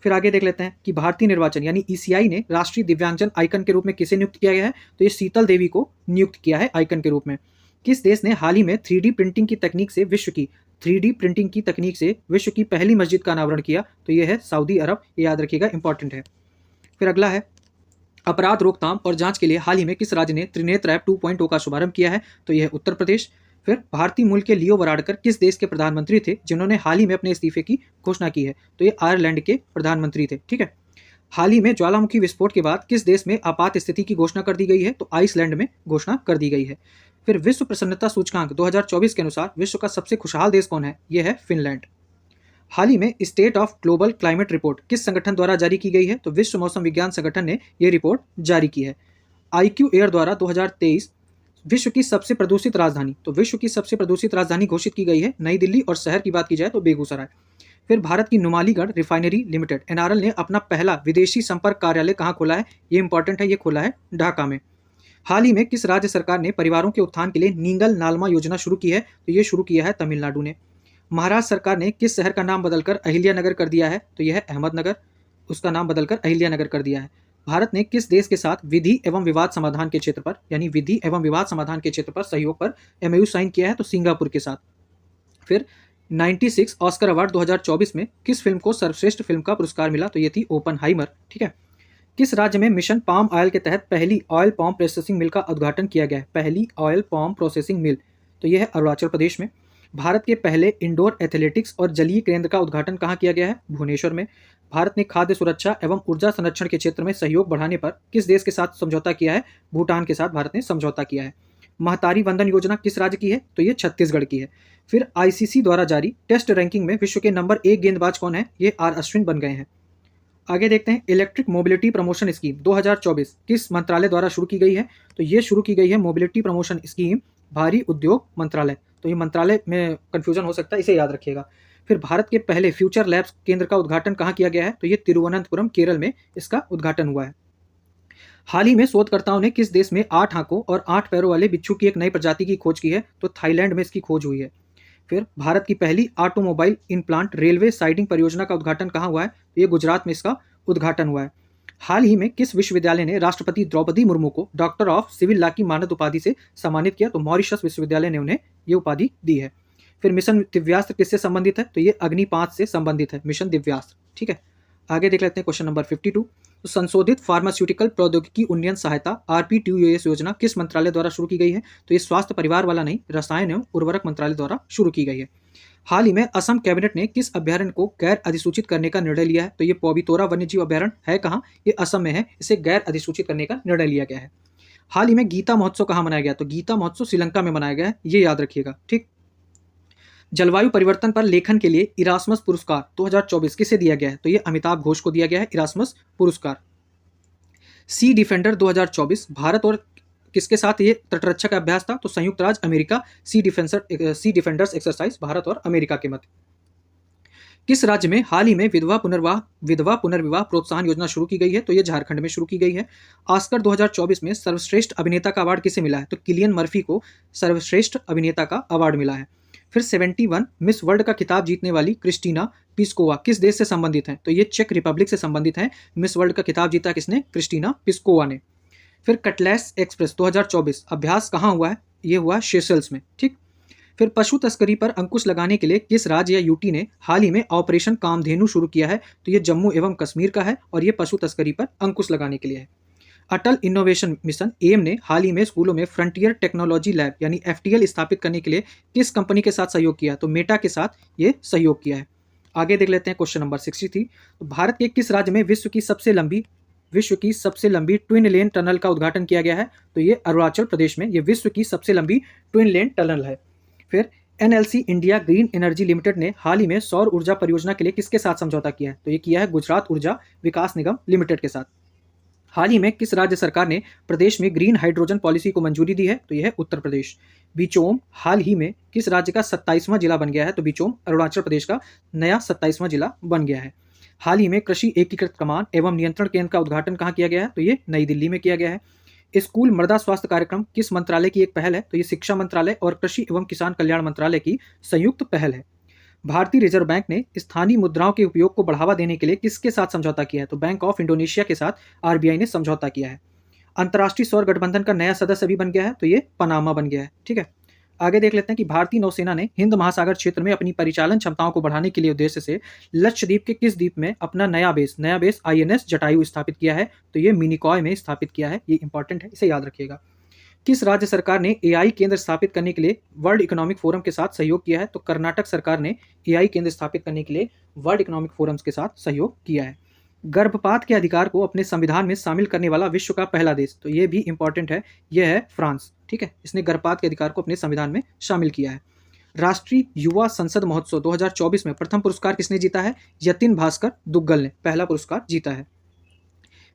फिर आगे देख लेते हैं कि भारतीय निर्वाचन यानी ईसीआई ने राष्ट्रीय दिव्यांगजन आइकन के रूप में किसे नियुक्त किया गया है? तो ये शीतल देवी को नियुक्त किया है आइकन के रूप में। किस देश ने हाल ही में 3D प्रिंटिंग की तकनीक से विश्व की पहली मस्जिद का अनावरण किया? तो ये है सऊदी अरब, ये याद रखिएगा, इंपॉर्टेंट है। फिर अगला है अपराध रोकथाम और जांच के लिए हाल ही में किस राज्य ने त्रिनेत्र ऐप 2.0 का शुभारंभ किया है? तो यह है उत्तर प्रदेश। फिर भारतीय मूल के लियो वराडकर किस देश के प्रधानमंत्री थे जिन्होंने हाल ही में अपने इस्तीफे की घोषणा की है? तो ये आयरलैंड के प्रधानमंत्री थे, ठीक है। हाल ही में ज्वालामुखी विस्फोट के बाद किस देश में आपात स्थिति की घोषणा कर दी गई है? तो आइसलैंड में घोषणा कर दी गई है। फिर विश्व प्रसन्नता सूचकांक 2024 के अनुसार विश्व का सबसे खुशहाल देश कौन है? यह है फिनलैंड। हाल ही में state of global climate report किस संगठन द्वारा जारी की गई है? तो विश्व मौसम विज्ञान संगठन ने यह रिपोर्ट जारी की है। IQ एयर द्वारा 2023 विश्व की सबसे प्रदूषित राजधानी, तो विश्व की सबसे प्रदूषित राजधानी घोषित की गई है नई दिल्ली, और शहर की बात की जाए तो बेगूसराय। फिर भारत की नुमालीगढ़ रिफाइनरी लिमिटेड NRL ने अपना पहला विदेशी संपर्क कार्यालय कहाँ खोला है? ये इंपॉर्टेंट है, ये खोला है ढाका में। हाल ही में किस राज्य सरकार ने परिवारों के उत्थान के लिए नींगल नालमा योजना शुरू की है? तो ये शुरू किया है तमिलनाडु ने। महाराष्ट्र सरकार ने किस शहर का नाम बदलकर अहिल्यानगर कर दिया है? तो यह है अहमदनगर, उसका नाम बदलकर अहिल्यानगर कर दिया है। भारत ने किस देश के साथ विधि एवं विवाद समाधान के क्षेत्र पर यानी विधि एवं विवाद समाधान के क्षेत्र पर सहयोग पर MOU साइन किया है? तो सिंगापुर के साथ। फिर 96 ऑस्कर अवार्ड 2024 में किस फिल्म को सर्वश्रेष्ठ फिल्म का पुरस्कार मिला? तो ये थी ओपनहाइमर, ठीक है। किस राज्य में मिशन पाम ऑयल के तहत पहली ऑयल पाम प्रोसेसिंग मिल का उद्घाटन किया गया है? पहली ऑयल पाम प्रोसेसिंग मिल, तो यह है अरुणाचल प्रदेश में। भारत के पहले इंडोर एथलेटिक्स और जलीय केंद्र का उद्घाटन कहाँ किया गया है? भुवनेश्वर में। भारत ने खाद्य सुरक्षा एवं ऊर्जा संरक्षण के क्षेत्र में सहयोग बढ़ाने पर किस देश के साथ समझौता किया है? भूटान के साथ भारत ने समझौता किया है। महतारी वंदन योजना किस राज्य की है? तो ये छत्तीसगढ़ की है। फिर ICC द्वारा जारी टेस्ट रैंकिंग में विश्व के नंबर 1 गेंदबाज कौन है? ये R अश्विन बन गए हैं। आगे देखते हैं इलेक्ट्रिक मोबिलिटी प्रमोशन स्कीम 2024 किस मंत्रालय द्वारा शुरू की गई है? तो ये शुरू की गई है मोबिलिटी प्रमोशन स्कीम भारी उद्योग मंत्रालय, तो ये मंत्रालय में कंफ्यूजन हो सकता है, इसे याद रखिएगा। फिर भारत के पहले फ्यूचर लैब्स केंद्र का उद्घाटन कहाँ किया गया है? तो ये तिरुवनंतपुरम केरल में इसका उद्घाटन हुआ है। हाल ही में शोधकर्ताओं ने किस देश में 8 आंखों और 8 पैरों वाले बिच्छू की एक नई प्रजाति की खोज की है? तो थाईलैंड में इसकी खोज हुई है। फिर भारत की पहली ऑटोमोबाइल इनप्लांट रेलवे साइडिंग परियोजना का उद्घाटन कहाँ हुआ है? तो ये गुजरात में इसका उद्घाटन हुआ है। हाल ही में किस विश्वविद्यालय ने राष्ट्रपति द्रौपदी मुर्मू को डॉक्टर ऑफ सिविल लॉ की मानद उपाधि से सम्मानित किया? तो मॉरिशस विश्वविद्यालय ने उन्हें ये उपाधि दी है। फिर मिशन दिव्यास्त्र किससे संबंधित है? तो ये अग्नि 5 से संबंधित है मिशन दिव्यास्त्र, ठीक है। आगे देख लेते हैं क्वेश्चन नंबर 52। तो संशोधित फार्मास्यूटिकल प्रौद्योगिकी उन्नयन सहायता RPTUS योजना किस मंत्रालय द्वारा शुरू की गई है? तो ये स्वास्थ्य परिवार वाला नहीं, रसायन एवं उर्वरक मंत्रालय द्वारा शुरू की गई है। हाल ही में असम कैबिनेट ने किस अभ्यारण्य को गैर अधिसूचित करने का निर्णय लिया है? तो ये पौबितोरा वन्यजीव अभ्यारण्य है कहाँ? ये असम में है। इसे गैर अधिसूचित करने का निर्णय लिया गया है। हाल ही में गीता महोत्सव कहाँ मनाया गया? तो गीता महोत्सव श्रीलंका में मनाया गया है, ये याद रखिएगा। ठीक। जलवायु परिवर्तन पर लेखन के लिए इरास्मस पुरस्कार 2024 किसे दिया गया है? तो ये अमिताभ घोष को दिया गया है इरास्मस पुरस्कार। सी डिफेंडर 2024 भारत और किसके साथ ये तटरक्षा का अभ्यास था? तो संयुक्त राज्य America sea defenders exercise Bharat और अमेरिका के मध्य। किस राज्य में हाल ही में विधवा पुनर्विवाह प्रोत्साहन योजना शुरू की गई है? तो ये झारखंड में शुरू की गई है। ऑस्कर 2024 में सर्वश्रेष्ठ अभिनेता का अवार्ड किसे मिला है? तो किलियन मर्फी को सर्वश्रेष्ठ अभिनेता का अवार्ड मिला है। फिर 71 मिस वर्ल्ड का खिताब जीतने वाली क्रिस्टीना पिस्कोवा किस देश से संबंधित हैं? तो ये चेक रिपब्लिक से संबंधित हैं। मिस वर्ल्ड का खिताब जीता किसने? क्रिस्टीना पिस्कोवा ने। फिर कटलेस एक्सप्रेस 2024 अभ्यास कहाँ हुआ है? ये हुआ सेशल्स में। ठीक। फिर पशु तस्करी पर अंकुश लगाने के लिए किस राज्य या यूटी ने हाल ही में ऑपरेशन कामधेनु शुरू किया है? तो ये जम्मू एवं कश्मीर का है और ये पशु तस्करी पर अंकुश लगाने के लिए है। अटल इनोवेशन मिशन एम ने हाल ही में स्कूलों में फ्रंटियर टेक्नोलॉजी लैब यानी एफटीएल स्थापित करने के लिए किस कंपनी के साथ सहयोग किया? तो मेटा के साथ ये सहयोग किया है। आगे देख लेते हैं क्वेश्चन नंबर 63। तो भारत के किस राज्य में विश्व की सबसे लंबी ट्विन लेन टनल का उद्घाटन किया गया है? तो ये अरुणाचल प्रदेश में ये विश्व की सबसे लंबी ट्विन लेन टनल है। फिर NLC India green energy limited ने हाल ही में सौर ऊर्जा परियोजना के लिए किसके साथ समझौता किया है? तो ये किया है गुजरात ऊर्जा विकास निगम लिमिटेड के साथ। हाल ही में किस राज्य सरकार ने प्रदेश में ग्रीन हाइड्रोजन पॉलिसी को मंजूरी दी है? तो यह है उत्तर प्रदेश। बिचोम हाल ही में किस राज्य का 27वां जिला बन गया है? तो बिचोम अरुणाचल प्रदेश का नया 27वां जिला बन गया है। हाल ही में कृषि एकीकृत कमान एवं नियंत्रण केंद्र का उद्घाटन कहाँ किया गया है? तो ये नई दिल्ली में किया गया है। स्कूल मृदा स्वास्थ्य कार्यक्रम किस मंत्रालय की एक पहल है? तो ये शिक्षा मंत्रालय और कृषि एवं किसान कल्याण मंत्रालय की संयुक्त पहल है। भारतीय रिजर्व बैंक ने स्थानीय मुद्राओं के उपयोग को बढ़ावा देने के लिए किसके साथ समझौता किया है? तो बैंक ऑफ इंडोनेशिया के साथ आरबीआई ने समझौता किया है। अंतर्राष्ट्रीय सौर गठबंधन का नया सदस्य भी बन गया है, तो ये पनामा बन गया है। ठीक है। आगे देख लेते हैं कि भारतीय नौसेना ने हिंद महासागर क्षेत्र में अपनी परिचालन क्षमताओं को बढ़ाने के लिए उद्देश्य से लक्षद्वीप के किस द्वीप में अपना नया बेस आईएनएस जटायु स्थापित किया है? तो ये मिनिकॉय में स्थापित किया है। ये इंपॉर्टेंट है, इसे याद रखिएगा। किस राज्य सरकार ने एआई केंद्र स्थापित करने के लिए वर्ल्ड इकोनॉमिक फोरम के साथ सहयोग किया है? तो कर्नाटक सरकार ने एआई केंद्र स्थापित करने के लिए वर्ल्ड इकोनॉमिक फोरम के साथ सहयोग किया है। गर्भपात के अधिकार को अपने संविधान में शामिल करने वाला विश्व का पहला देश, तो ये भी इंपॉर्टेंट है, यह है फ्रांस। ठीक है, इसने गर्भपात के अधिकार को अपने संविधान में शामिल किया है। राष्ट्रीय युवा संसद महोत्सव 2024 में प्रथम पुरस्कार किसने जीता है? यतिन भास्कर दुग्गल ने पहला पुरस्कार जीता है।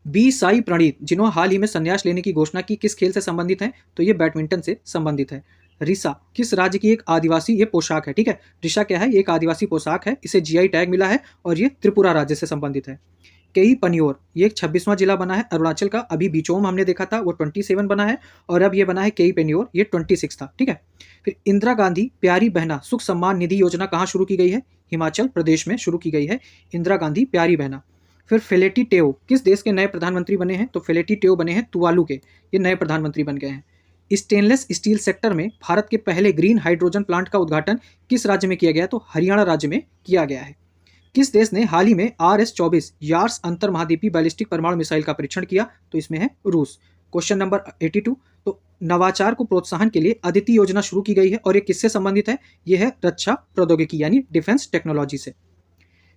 बी साई प्रणीत जिन्होंने हाल ही में संन्यास लेने की घोषणा की, किस खेल से संबंधित हैं? तो ये बैडमिंटन से संबंधित है। रिसा किस राज्य की एक आदिवासी ये पोशाक है? ठीक है, रिसा क्या है? ये एक आदिवासी पोशाक है, इसे जीआई टैग मिला है और ये त्रिपुरा राज्य से संबंधित है। केई पनियोर ये एक 26वां जिला बना है अरुणाचल का। अभी बिचोम हमने देखा था वो 27 बना है और अब ये बना है केई पेनियोर, ये 26 था। ठीक है। फिर इंदिरा गांधी प्यारी बहना सुख सम्मान निधि योजना कहाँ शुरू की गई है? हिमाचल प्रदेश में शुरू की गई है इंदिरा गांधी प्यारी बहना। फिर फेलेटी टेओ किस देश के नए प्रधानमंत्री बने हैं? तो फेलेटी टेओ बने हैं तुवालू के, ये नए प्रधानमंत्री बन गए हैं। स्टेनलेस स्टील सेक्टर में भारत के पहले ग्रीन हाइड्रोजन प्लांट का उद्घाटन किस राज्य में किया गया? तो हरियाणा राज्य में किया गया है। किस देश ने हाल ही में RS-24 यार्स अंतर महाद्वीपीय बैलिस्टिक परमाणु मिसाइल का परीक्षण किया? तो इसमें है रूस। Question number 82। तो नवाचार को प्रोत्साहन के लिए अदिति योजना शुरू की गई है और ये किससे संबंधित है? ये है रक्षा प्रौद्योगिकी यानी डिफेंस टेक्नोलॉजी से।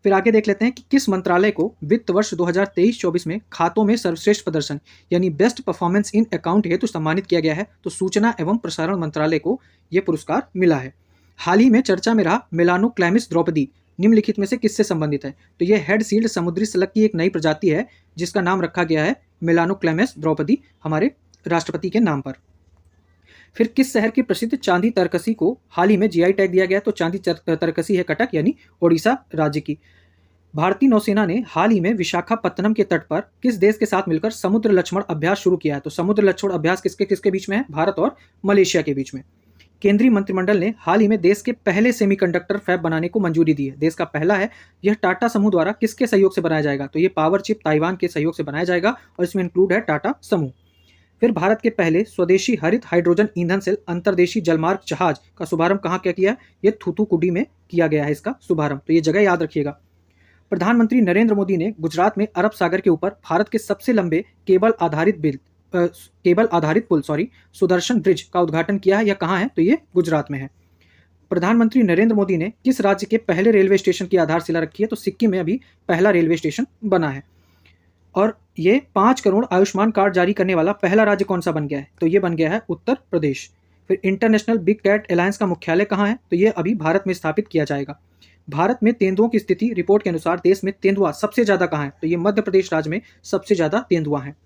फिर आगे देख लेते हैं कि किस मंत्रालय को वित्त वर्ष 2023-24 में खातों में सर्वश्रेष्ठ प्रदर्शन यानी बेस्ट परफॉर्मेंस इन अकाउंट हेतु सम्मानित किया गया है? तो सूचना एवं प्रसारण मंत्रालय को यह पुरस्कार मिला है। हाल ही में चर्चा में रहा मेलानोक्लैमिस द्रौपदी निम्नलिखित में से किससे संबंधित है? तो यह हेड सील्ड समुद्री स्लग की एक नई प्रजाति है जिसका नाम रखा गया है मेलानोक्लैमिस द्रौपदी हमारे राष्ट्रपति के नाम पर। फिर किस शहर की प्रसिद्ध चांदी तरकसी को हाल ही में जीआई टैग दिया गया? तो चांदी तरकसी है कटक यानी ओडिशा राज्य की। भारतीय नौसेना ने हाल ही में विशाखापत्तनम के तट पर किस देश के साथ मिलकर समुद्र लक्ष्मण अभ्यास शुरू किया है? तो समुद्र लक्ष्मण अभ्यास किसके किसके बीच में है? भारत और मलेशिया के बीच में। केंद्रीय मंत्रिमंडल ने हाल ही में देश के पहले सेमीकंडक्टर फैब बनाने को मंजूरी दी है। देश का पहला है। यह टाटा समूह द्वारा किसके सहयोग से बनाया जाएगा? तो ये पावर चिप ताइवान के सहयोग से बनाया जाएगा और इसमें इंक्लूड है टाटा समूह। फिर भारत के पहले स्वदेशी हरित हाइड्रोजन ईंधन से अंतर्देशीय जलमार्ग जहाज का शुभारंभ कहाँ क्या किया? ये थूथुकुडी में किया गया है इसका शुभारंभ, तो ये जगह याद रखिएगा। प्रधानमंत्री नरेंद्र मोदी ने गुजरात में अरब सागर के ऊपर भारत के सबसे लंबे केबल आधारित पुल सुदर्शन ब्रिज का उद्घाटन किया है। यह कहाँ है? तो ये गुजरात में है। प्रधानमंत्री नरेंद्र मोदी ने किस राज्य के पहले रेलवे स्टेशन की आधारशिला रखी है? तो सिक्किम में अभी पहला रेलवे स्टेशन बना है। और ये 5 करोड़ आयुष्मान कार्ड जारी करने वाला पहला राज्य कौन सा बन गया है? तो ये बन गया है उत्तर प्रदेश। फिर इंटरनेशनल बिग कैट अलायंस का मुख्यालय कहाँ है? तो ये अभी भारत में स्थापित किया जाएगा। भारत में तेंदुओं की स्थिति रिपोर्ट के अनुसार देश में तेंदुआ सबसे ज़्यादा कहाँ है? तो ये मध्य प्रदेश राज्य में सबसे ज़्यादा तेंदुआ हैं।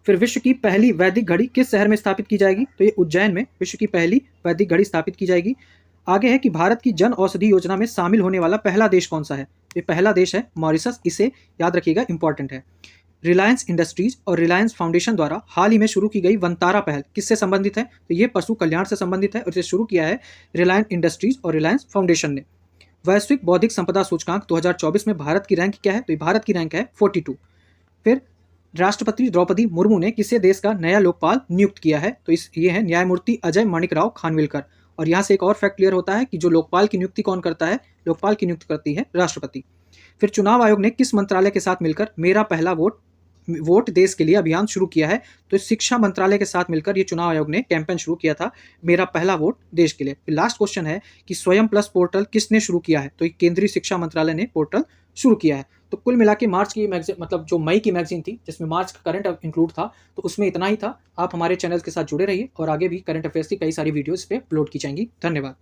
फिर विश्व की पहली वैदिक घड़ी किस शहर में स्थापित की जाएगी? तो ये उज्जैन में विश्व की पहली वैदिक घड़ी स्थापित की जाएगी। आगे है कि भारत की जन औषधि योजना में शामिल होने वाला पहला देश कौन सा है? ये पहला देश है मॉरिशस। इसे याद रखिएगा, इंपॉर्टेंट है। रिलायंस इंडस्ट्रीज और रिलायंस फाउंडेशन द्वारा हाल ही में शुरू की गई वनतारा पहल किससे संबंधित है? तो ये पशु कल्याण से संबंधित है और इसे शुरू किया है रिलायंस इंडस्ट्रीज और रिलायंस फाउंडेशन ने। वैश्विक बौद्धिक संपदा सूचकांक 2024 में भारत की रैंक क्या है? तो भारत की रैंक है 42। फिर राष्ट्रपति द्रौपदी मुर्मू ने किसे देश का नया लोकपाल नियुक्त किया है? तो ये है न्यायमूर्ति अजय माणिकराव खानविलकर। और यहाँ से एक और फैक्ट क्लियर होता है कि जो लोकपाल की नियुक्ति कौन करता है? लोकपाल की नियुक्ति करती है राष्ट्रपति। फिर चुनाव आयोग ने किस मंत्रालय के साथ मिलकर मेरा पहला वोट देश के लिए अभियान शुरू किया है? तो शिक्षा मंत्रालय के साथ मिलकर ये चुनाव आयोग ने कैंपेन शुरू किया था, मेरा पहला वोट देश के लिए। फिर लास्ट क्वेश्चन है कि स्वयं प्लस पोर्टल किसने शुरू किया है? तो ये केंद्रीय शिक्षा मंत्रालय ने पोर्टल शुरू किया है। तो कुल मिला के मार्च की मैगजीन, मतलब जो मई की मैगजीन थी जिसमें मार्च का करंट इंक्लूड था, तो उसमें इतना ही था। आप हमारे चैनल के साथ जुड़े रहिए और आगे भी करंट अफेयर्स की कई सारी वीडियोस पे अपलोड की जाएंगी। धन्यवाद।